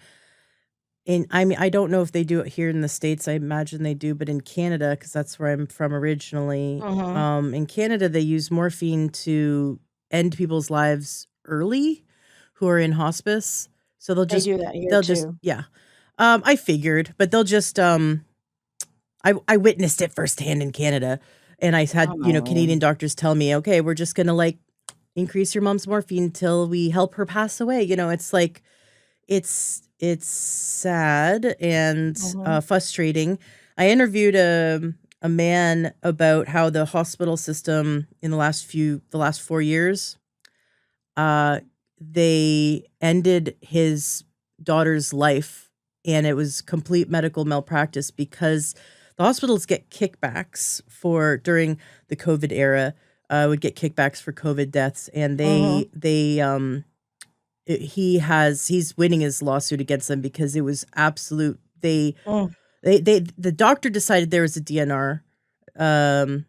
I mean, I don't know if they do it here in the States. I imagine they do, but in Canada, because that's where I'm from originally, Mhm. in Canada, they use morphine to end people's lives early who are in hospice. So They do that here they'll just, too. yeah. I figured, but they'll just, I witnessed it firsthand in Canada. And I had, Oh. Canadian doctors tell me, okay, we're just going to like increase your mom's morphine till we help her pass away. It's like, it's sad and, Mhm. frustrating. I interviewed a man about how the hospital system in the last 4 years, uh, they ended his daughter's life, and it was complete medical malpractice because the hospitals get kickbacks for during the COVID era, would get kickbacks for COVID deaths, and Mhm. he's winning his lawsuit against them because it was absolute. Mm. The doctor decided there was a DNR um,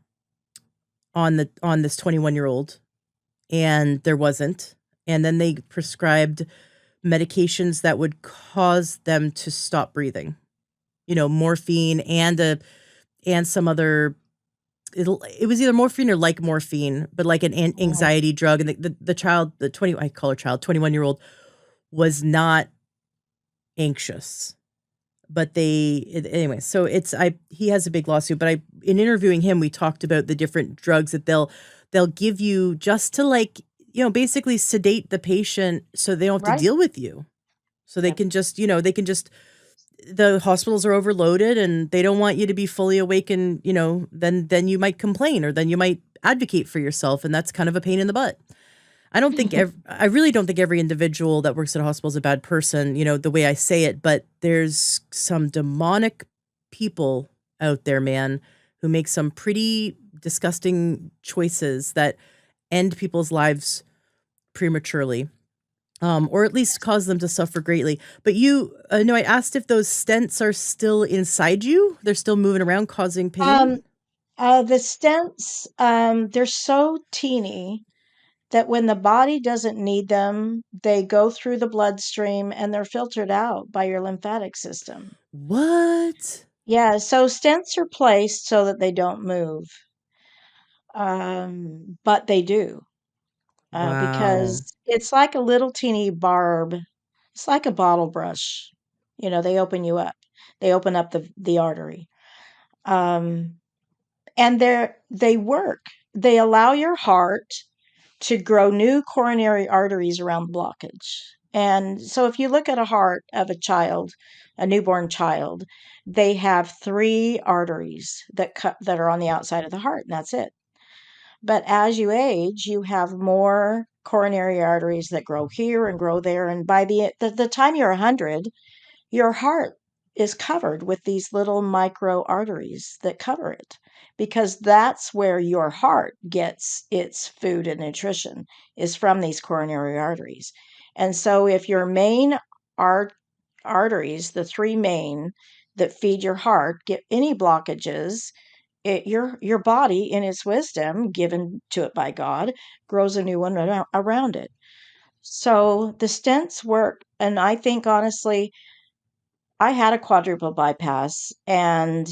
on this 21-year-old, and there wasn't. And then they prescribed medications that would cause them to stop breathing. Morphine and some other. It was either morphine or like morphine, but like an Mhm. anxiety drug. And the child, the 20, I call her child, 21-year-old, was not anxious. But anyway, so he has a big lawsuit, but in interviewing him, we talked about the different drugs that they'll give you just to, like, basically sedate the patient so they don't have to Right. deal with you. So they Yep. can just, the hospitals are overloaded and they don't want you to be fully awake, and, then you might complain, or then you might advocate for yourself, and that's kind of a pain in the butt. I really don't think every individual that works at a hospital is a bad person, the way I say it, but there's some demonic people out there, man, who make some pretty disgusting choices that end people's lives prematurely, or at least cause them to suffer greatly. But you, no, I asked if those stents are still inside you. They're still moving around, causing pain. Um, the stents, they're so teeny that when the body doesn't need them, they go through the bloodstream and they're filtered out by your lymphatic system. What? Yeah, so stents are placed so that they don't move, but they do Wow. because it's like a little teeny barb. It's like a bottle brush. They open you up. They open up the artery. Um, and they work. They allow your heart to grow new coronary arteries around the blockage. And so if you look at a heart of a newborn child, they have three arteries that are on the outside of the heart, and that's it. But as you age, you have more coronary arteries that grow here and grow there. And by the time you're 100, your heart is covered with these little micro arteries that cover it because that's where your heart gets its food and nutrition is from these coronary arteries. And so if your main arteries, the three main that feed your heart, get any blockages, your body in its wisdom given to it by God grows a new one around it. So the stents work, and I think honestly I had a quadruple bypass, and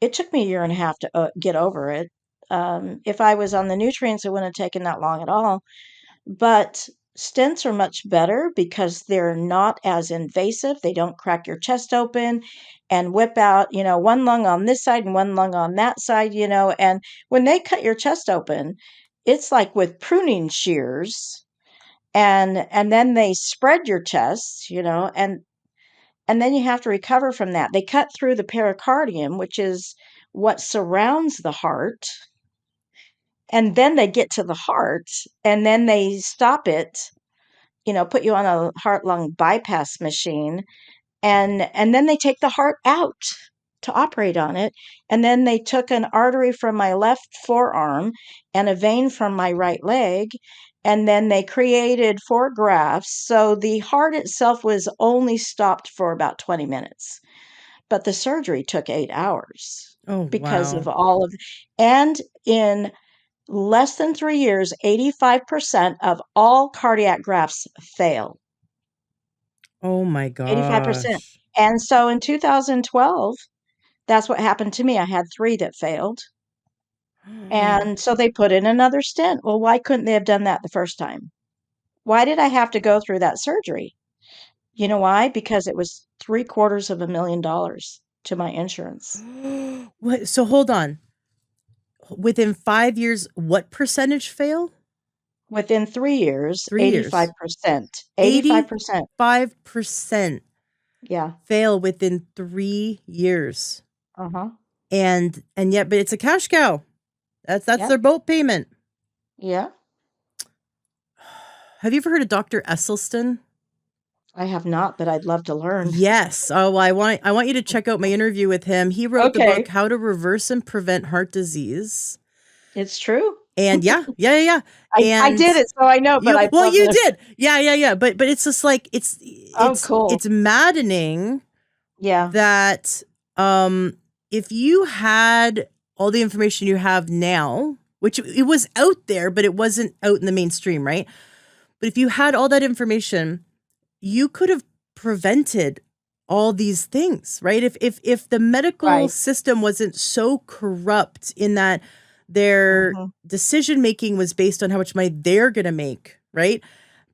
it took me a year and a half to get over it. If I was on the nutrients, it wouldn't have taken that long at all. But stents are much better because they're not as invasive. They don't crack your chest open and whip out, one lung on this side and one lung on that side, And when they cut your chest open, it's like with pruning shears, and then they spread your chest, and then you have to recover from that. They cut through the pericardium, which is what surrounds the heart, and then they get to the heart, and then they stop it, put you on a heart lung bypass machine, and then they take the heart out to operate on it. And then they took an artery from my left forearm and a vein from my right leg, and then they created four grafts. So the heart itself was only stopped for about 20 minutes, but the surgery took 8 hours Oh, because of wow. all of, and in less than 3 years, 85% of all cardiac grafts fail. Oh my 85%. gosh. And so in 2012, that's what happened to me. I had three that failed. And so they put in another stent. Well, why couldn't they have done that the first time? Why did I have to go through that surgery? You know why? Because it was $750,000 to my insurance. What? So hold on. Within 5 years, what percentage fail? Within 3 years, 3 years. 85%. 85%. 85% Yeah. fail within 3 years. Uh-huh. And yet, but it's a cash cow. That's Yep. their boat payment. Yeah. Have you ever heard of Dr. Esselstyn? I have not, but I'd love to learn. Yes. Oh, well, I want you to check out my interview with him. He wrote the book Okay. How to Reverse and Prevent Heart Disease. It's true. And yeah, yeah, yeah, yeah. I And did it, so I know, but I'd well, love you to. did. Yeah, yeah, yeah. But it's just like Oh, cool. it's maddening Yeah. that if you had all the information you have now, which it was out there, but it wasn't out in the mainstream, right? But if you had all that information, you could have prevented all these things, right? If the medical Right. system wasn't so corrupt in that their Mhm. decision making was based on how much money they're going to make, right?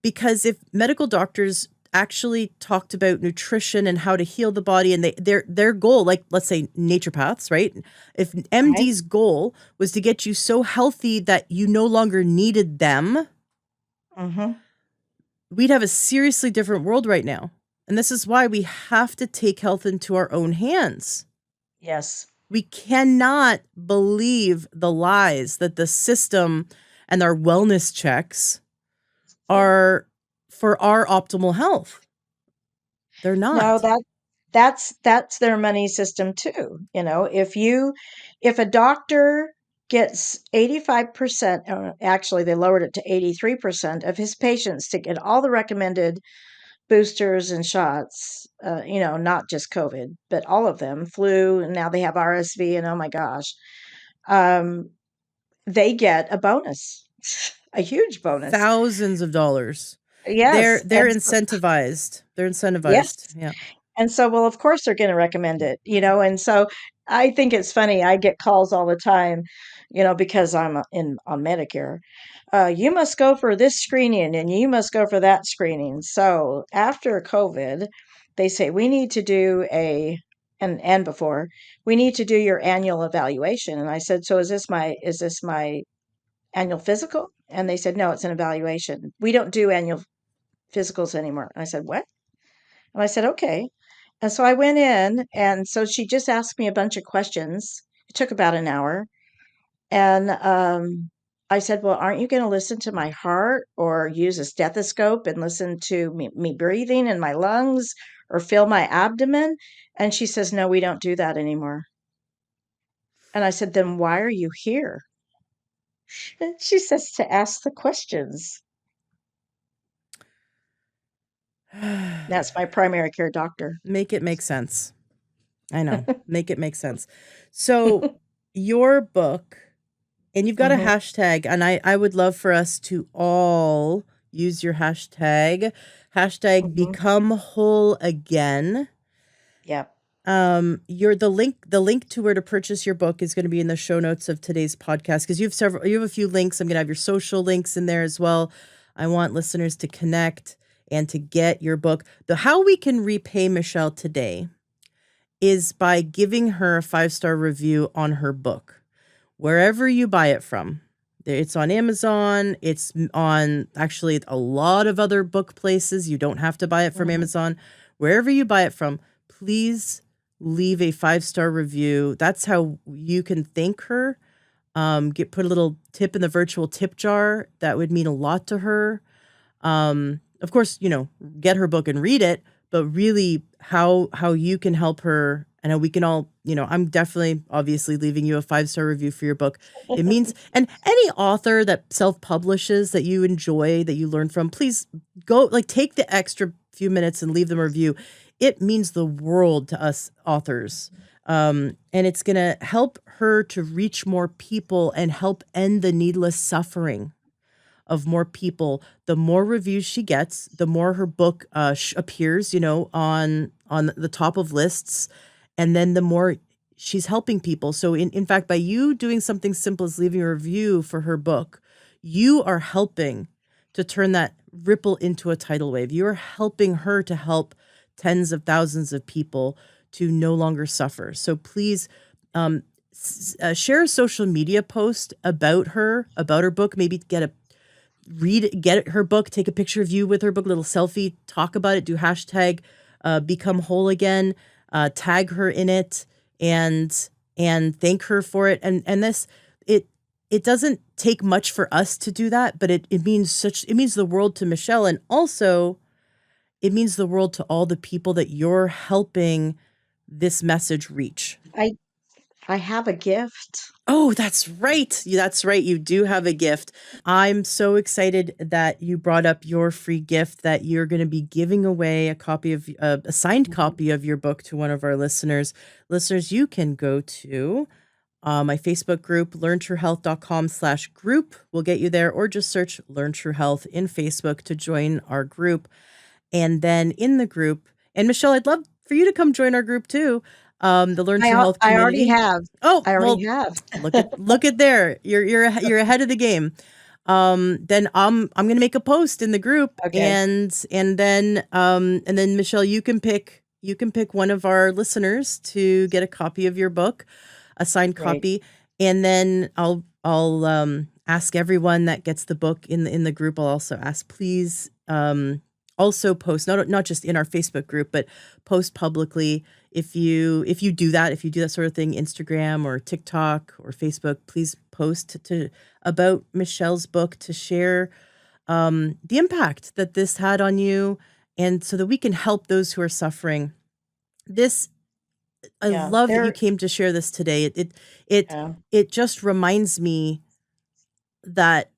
Because if medical doctors actually talked about nutrition and how to heal the body, and their goal, like let's say naturopaths, right? If Right. MD's goal was to get you so healthy that you no longer needed them, Mhm. we'd have a seriously different world right now. And this is why we have to take health into our own hands. Yes. We cannot believe the lies that the system and our wellness checks are for our optimal health. They're No, not. that's their money system too. If a doctor gets 85%, actually they lowered it to 83% of his patients to get all the recommended boosters and shots, not just COVID, but all of them, flu, and now they have RSV, and oh my gosh, um, they get a bonus, a huge bonus. Thousands of dollars. They're Yes, they're incentivized. They're incentivized. yes. Yeah. And so, well, of course they're going to recommend it, and so I think it's funny. I get calls all the time, because I'm on Medicare. You must go for this screening and you must go for that screening. So after COVID, they say we need to do and before we need to do your annual evaluation. And I said, so is this my annual physical? And they said, no, it's an evaluation. We don't do annual physicals anymore. And I said, what? And I said, okay. And so I went in, and so she just asked me a bunch of questions. It took about an hour. And I said, well, aren't you going to listen to my heart or use a stethoscope and listen to me breathing in my lungs or feel my abdomen? And she says, no, we don't do that anymore. And I said, then why are you here? And she says, to ask the questions. That's my primary care doctor. Make it make sense. I know. Make it make sense. So your book, and you've got a Hmm. hashtag, and I would love for us to all use your hashtag. Hashtag Hmm. become whole again. Yep. Your the link to where to purchase your book is going to be in the show notes of today's podcast, because you have a few links. I'm going to have your social links in there as well. I want listeners to connect and to get your book. The how we can repay Michelle today is by giving her a 5-star review on her book, wherever you buy it from. It's on Amazon. It's on actually a lot of other book places. You don't have to buy it from Hmm. Amazon. Wherever you buy it from, please leave a 5-star review. That's how you can thank her. Put a little tip in the virtual tip jar. That would mean a lot to her. Of course, get her book and read it, but really how you can help her, and how we can all, I'm definitely obviously leaving you a 5-star review for your book. It means, and any author that self-publishes that you enjoy, that you learn from, please take the extra few minutes and leave them a review. It means the world to us authors. And it's going to help her to reach more people and help end the needless suffering of more people. The more reviews she gets, the more her book appears, on the top of lists, and then the more she's helping people. So in fact, by you doing something simple as leaving a review for her book, you are helping to turn that ripple into a tidal wave. You're helping her to help tens of thousands of people to no longer suffer. So please, share a social media post about her book. Maybe get her book, take a picture of you with her book, little selfie, talk about it, do hashtag become whole again, tag her in it, and thank her for it. And this, it doesn't take much for us to do that, but it means the world to Michelle, and also it means the world to all the people that you're helping this message reach. I have a gift. Oh, that's right. That's right. You do have a gift. I'm so excited that you brought up your free gift, that you're going to be giving away a copy of a signed copy of your book to one of our listeners. Listeners, you can go to my Facebook group, learntruehealth.com/group will get you there, or just search Learn True Health in Facebook to join our group. And then in the group, and Michelle, I'd love for you to come join our group too. The Learn True Health I already community. have. Oh, I already well, have. look at there. You're ahead of the game. Then I'm gonna make a post in the group, Okay, and then Michelle, you can pick one of our listeners to get a copy of your book, a signed great. copy, and then I'll ask everyone that gets the book in the group. I'll also ask, please, also post, not just in our Facebook group, but post publicly. If you do that sort of thing, Instagram or TikTok or Facebook, please post to about Michelle's book, to share the impact that this had on you, and so that we can help those who are suffering this, I Yeah. love that you They're came to share this today. It yeah. it just reminds me that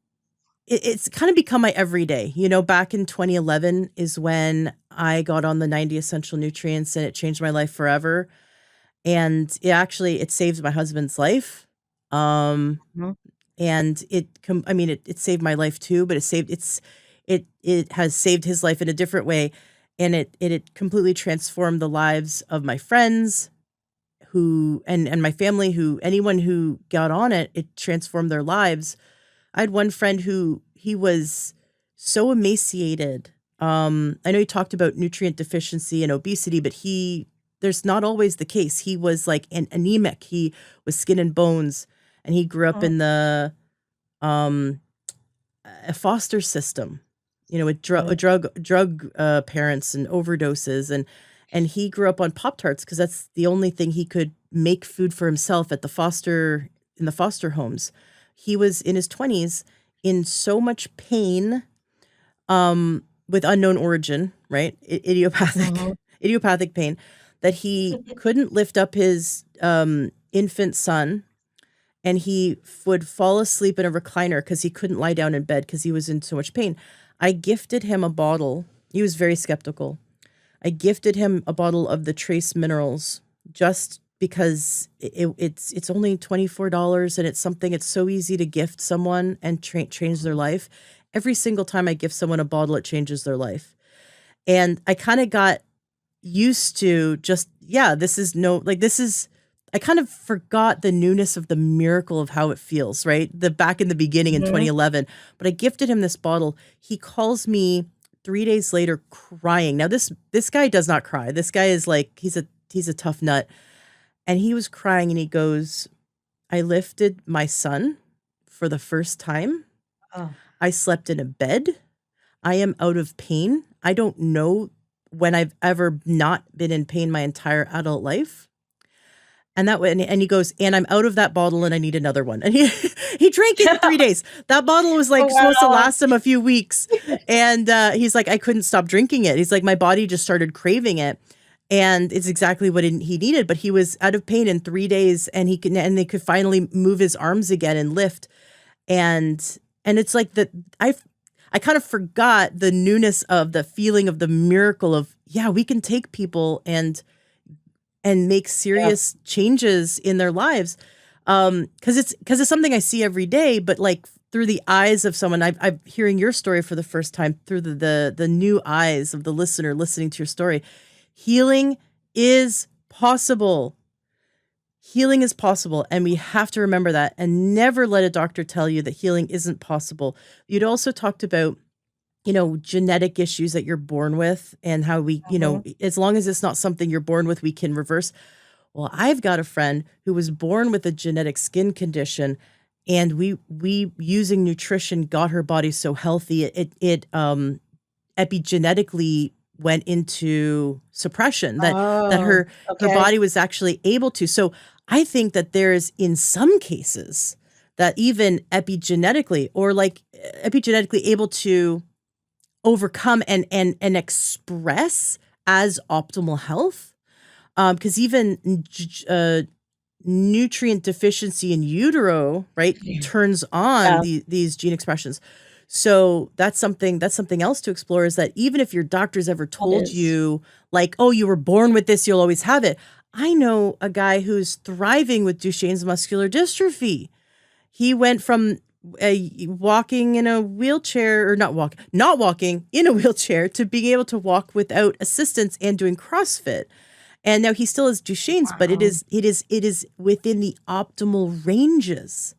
it's kind of become my everyday. Back in 2011 is when I got on the 90 essential nutrients, and it changed my life forever. And it saved my husband's life. Um, Mhm. and it saved my life too, but it has saved his life in a different way. And it completely transformed the lives of my friends who and my family, who anyone who got on it transformed their lives. I had one friend who he was so emaciated. I know you talked about nutrient deficiency and obesity, but there's not always the case. He was like anemic. He was skin and bones, and he grew up Mhm. in the um, a foster system, with drug parents and overdoses, and he grew up on Pop Tarts because that's the only thing he could make food for himself at the foster homes. He was in his 20s in so much pain, with unknown origin, right? Mhm. Idiopathic pain, that he couldn't lift up his infant son, and he would fall asleep in a recliner because he couldn't lie down in bed because he was in so much pain. I gifted him a bottle. He was very skeptical. I gifted him a bottle of the trace minerals just because it's only $24, and it's so easy to gift someone and change their life. Every single time I gift someone a bottle, it changes their life. And I kind of got used to just, yeah, this is, I kind of forgot the newness of the miracle of how it feels, right? The back in the beginning in Mhm. 2011. But I gifted him this bottle. He calls me 3 days later crying. Now this guy does not cry. This guy is like, he's a tough nut. And he was crying, and he goes, I lifted my son for the first time. Oh. I slept in a bed. I am out of pain. I don't know when I've ever not been in pain my entire adult life. And that way, and he goes, and I'm out of that bottle, and I need another one. And he drank it in 3 days. That bottle was Oh, like supposed to wow. last him a few weeks. And he's like, I couldn't stop drinking it. He's like, my body just started craving it. And it's exactly what he needed. But he was out of pain in 3 days, and they could finally move his arms again and lift. And it's like that I kind of forgot the newness of the feeling of the miracle of, yeah, we can take people and make Yeah. serious changes in their lives. Because it's something I see every day, but like through the eyes of someone, I'm hearing your story for the first time through the new eyes of the listener listening to your story. Healing is possible. Healing is possible, and we have to remember that and never let a doctor tell you that healing isn't possible. You'd also talked about, genetic issues that you're born with, and how Mhm. as long as it's not something you're born with, we can reverse. Well, I've got a friend who was born with a genetic skin condition, and we using nutrition got her body so healthy. It epigenetically went into suppression, that Oh, her okay. body was actually able to. So I think that there's, in some cases, that even epigenetically, or like epigenetically able to overcome and express as optimal health. Because even nutrient deficiency in utero, right, turns on Yeah, these gene expressions. So that's something else to explore, is that even if your doctor's ever that told is. you, like, oh, you were born with this, you'll always have it. I know a guy who's thriving with Duchenne's muscular dystrophy. He went from walking in a wheelchair, or not walking in a wheelchair, to being able to walk without assistance and doing CrossFit. And now he still has Duchenne's, but it Wow. is it is it is within the optimal ranges.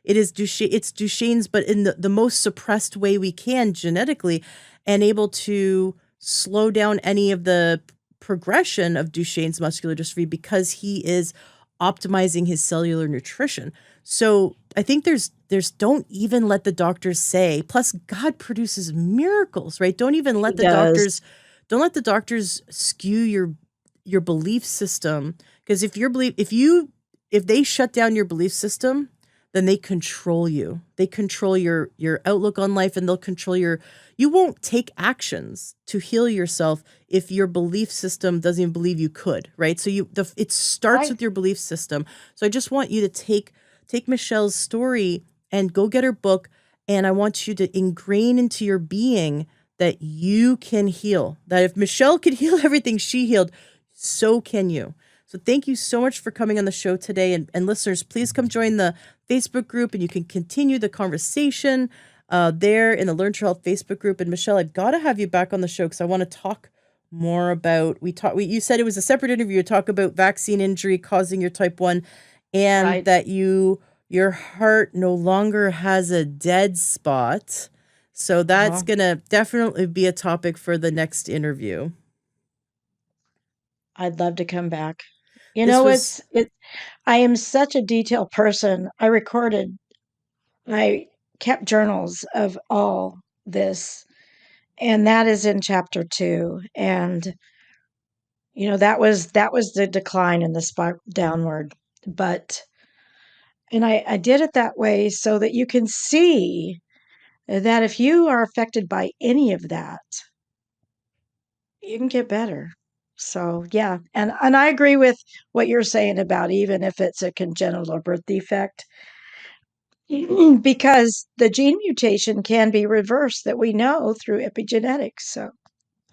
It's Duchenne's, but in the most suppressed way we can genetically, and able to slow down any of the progression of Duchenne's muscular dystrophy because he is optimizing his cellular nutrition. So I think there's don't even let the doctors say, plus God produces miracles, right? He does. Don't let the doctors skew your belief system. Because if they shut down your belief system, then they control you. They control your outlook on life, and they'll control your you won't take actions to heal yourself if your belief system doesn't even believe you could, right? So it starts Right. with your belief system. So I just want you to take Michelle's story and go get her book, and I want you to ingrain into your being that you can heal. That if Michelle could heal everything she healed, so can you. So thank you so much for coming on the show today. And listeners, please come join the Facebook group, and you can continue the conversation there in the Learn True Health Facebook group. And Michelle, I've got to have you back on the show because I want to talk more about you said it was a separate interview to talk about vaccine injury causing your type 1, and Right. that your heart no longer has a dead spot. So that's Uh-huh. going to definitely be a topic for the next interview. I'd love to come back. This was I am such a detailed person. I kept journals of all this, and that is in chapter 2. And that was the decline in the spiral downward. But and I did it that way so that you can see that if you are affected by any of that, you can get better. So yeah, and I agree with what you're saying about even if it's a congenital or birth defect, because the gene mutation can be reversed that we know through epigenetics. So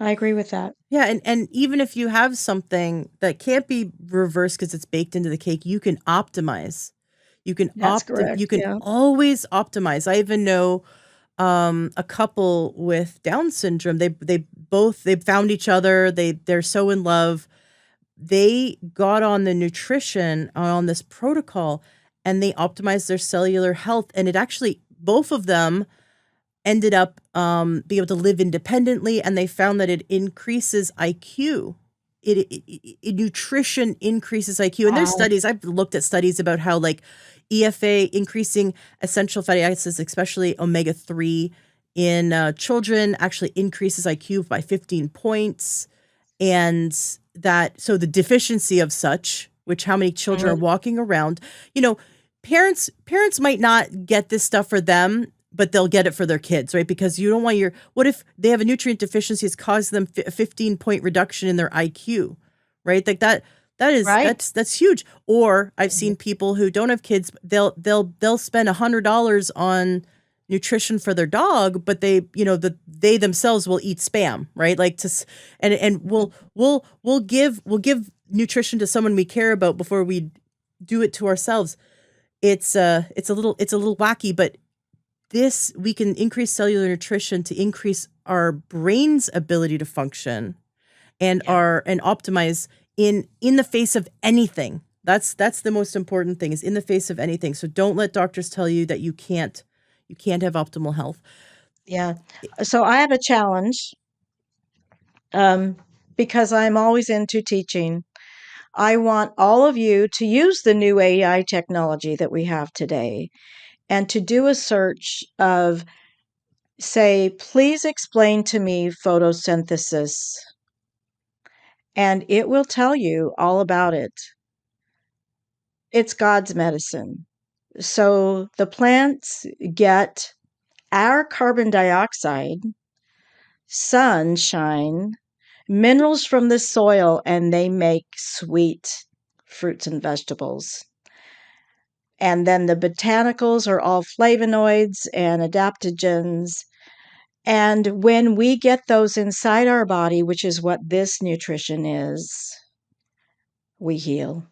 I agree with that. Yeah, and even if you have something that can't be reversed because it's baked into the cake, you can optimize. That's correct. You can Yeah. always optimize. I even know a couple with Down syndrome. They found each other. They're so in love. They got on the nutrition on this protocol, and they optimized their cellular health, and it actually both of them ended up being able to live independently, and they found that it increases IQ. Nutrition increases IQ, and there's Wow. studies. I've looked at studies about how like EFA increasing essential fatty acids, especially omega 3 in children, actually increases IQ by 15 points, and that so the deficiency of such, which how many children are Mhm. walking around, you know, parents might not get this stuff for them, but they'll get it for their kids, right? Because you don't want your what if they have a nutrient deficiency, it's caused them a 15-point reduction in their IQ, right? Like Right. that's huge. Or I've Mhm. seen people who don't have kids, they'll spend $100 on nutrition for their dog, but they themselves will eat spam, right? Like and we'll give nutrition to someone we care about before we do it to ourselves. It's a little wacky, but this we can increase cellular nutrition to increase our brain's ability to function Yeah. and optimize in the face of anything. That's the most important thing, is in the face of anything. So don't let doctors tell you that you can't have optimal health. Yeah. So I have a challenge, um, because I'm always into teaching. I want all of you to use the new AI technology that we have today and to do a search of, say, please explain to me photosynthesis, and it will tell you all about it. It's God's medicine. So the plants get our carbon dioxide, sunshine, minerals from the soil, and they make sweet fruits and vegetables. And then the botanicals are all flavonoids and adaptogens. And when we get those inside our body, which is what this nutrition is, we heal.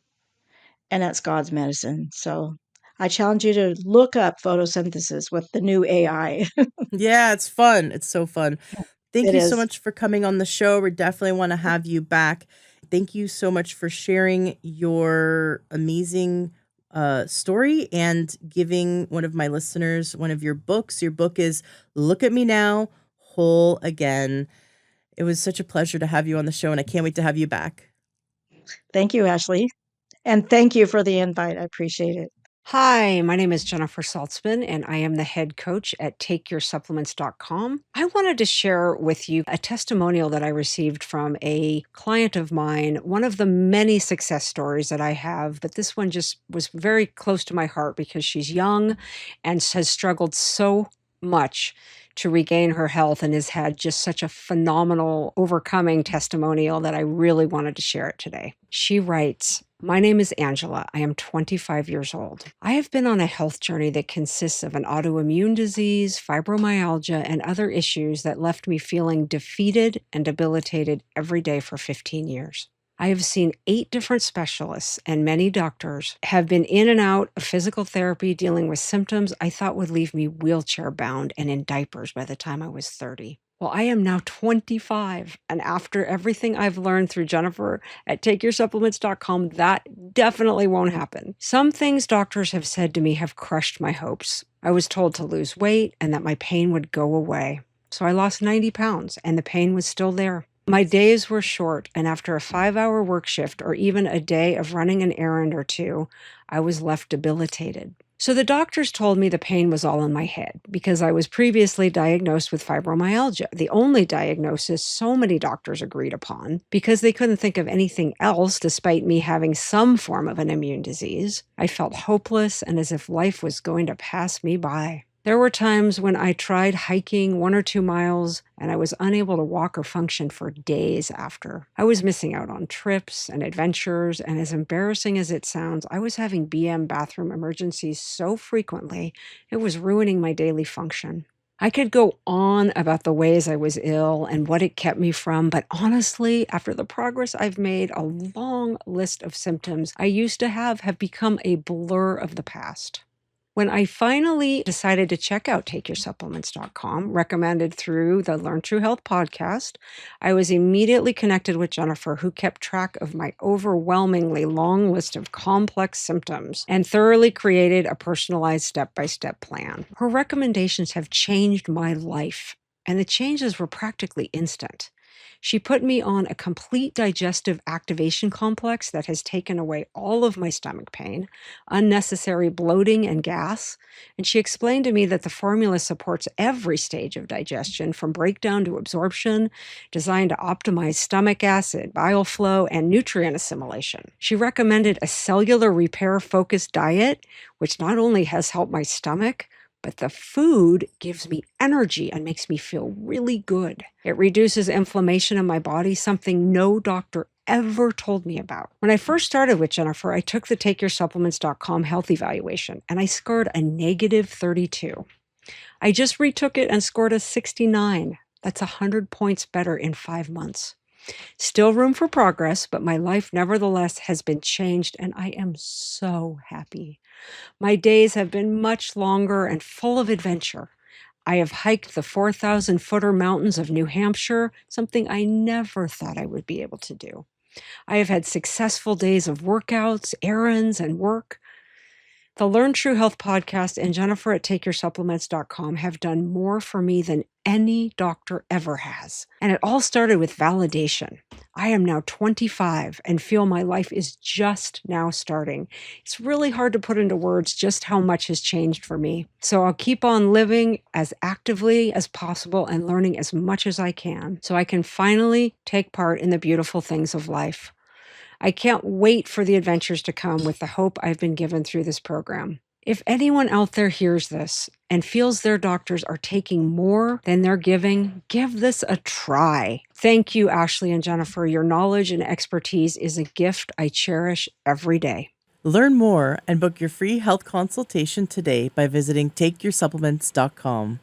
And that's God's medicine. So I challenge you to look up photosynthesis with the new AI. Yeah, it's fun. It's so fun. Thank It you so is. much for coming on the show. We definitely want to have you back. Thank you so much for sharing your amazing story and giving one of my listeners one of your books. Your book is Look at Me Now, Whole Again. It was such a pleasure to have you on the show, and I can't wait to have you back. Thank you, Ashley. And thank you for the invite. I appreciate it. Hi, my name is Jennifer Saltzman, and I am the head coach at TakeYourSupplements.com. I wanted to share with you a testimonial that I received from a client of mine, one of the many success stories that I have, but this one just was very close to my heart because she's young and has struggled so much to regain her health and has had just such a phenomenal overcoming testimonial that I really wanted to share it today. She writes, "My name is Angela. I am 25 years old. I have been on a health journey that consists of an autoimmune disease, fibromyalgia, and other issues that left me feeling defeated and debilitated every day for 15 years. I have seen 8 different specialists, and many doctors have been in and out of physical therapy dealing with symptoms I thought would leave me wheelchair bound and in diapers by the time I was 30. Well, I am now 25, and after everything I've learned through Jennifer at TakeYourSupplements.com, that definitely won't happen. Some things doctors have said to me have crushed my hopes. I was told to lose weight and that my pain would go away. So I lost 90 pounds, and the pain was still there. My days were short, and after a 5-hour work shift or even a day of running an errand or two, I was left debilitated. So the doctors told me the pain was all in my head because I was previously diagnosed with fibromyalgia, the only diagnosis so many doctors agreed upon because they couldn't think of anything else despite me having some form of an immune disease. I felt hopeless and as if life was going to pass me by. There were times when I tried hiking 1 or 2 miles and I was unable to walk or function for days after. I was missing out on trips and adventures, and as embarrassing as it sounds, I was having BM bathroom emergencies so frequently, it was ruining my daily function. I could go on about the ways I was ill and what it kept me from, but honestly, after the progress I've made, a long list of symptoms I used to have become a blur of the past. When I finally decided to check out TakeYourSupplements.com, recommended through the Learn True Health podcast, I was immediately connected with Jennifer, who kept track of my overwhelmingly long list of complex symptoms and thoroughly created a personalized step-by-step plan. Her recommendations have changed my life, and the changes were practically instant. She put me on a complete digestive activation complex that has taken away all of my stomach pain, unnecessary bloating and gas, and she explained to me that the formula supports every stage of digestion from breakdown to absorption, designed to optimize stomach acid, bile flow, and nutrient assimilation. She recommended a cellular repair-focused diet, which not only has helped my stomach, but the food gives me energy and makes me feel really good. It reduces inflammation in my body, something no doctor ever told me about. When I first started with Jennifer, I took the TakeYourSupplements.com health evaluation, and I scored a negative 32. I just retook it and scored a 69. That's 100 points better in 5 months. Still room for progress, but my life nevertheless has been changed, and I am so happy. My days have been much longer and full of adventure. I have hiked the 4,000-footer mountains of New Hampshire, something I never thought I would be able to do. I have had successful days of workouts, errands, and work. The Learn True Health podcast and Jennifer at TakeYourSupplements.com have done more for me than any doctor ever has. And it all started with validation. I am now 25 and feel my life is just now starting. It's really hard to put into words just how much has changed for me. So I'll keep on living as actively as possible and learning as much as I can so I can finally take part in the beautiful things of life. I can't wait for the adventures to come with the hope I've been given through this program. If anyone out there hears this and feels their doctors are taking more than they're giving, give this a try. Thank you, Ashley and Jennifer. Your knowledge and expertise is a gift I cherish every day. Learn more and book your free health consultation today by visiting TakeYourSupplements.com.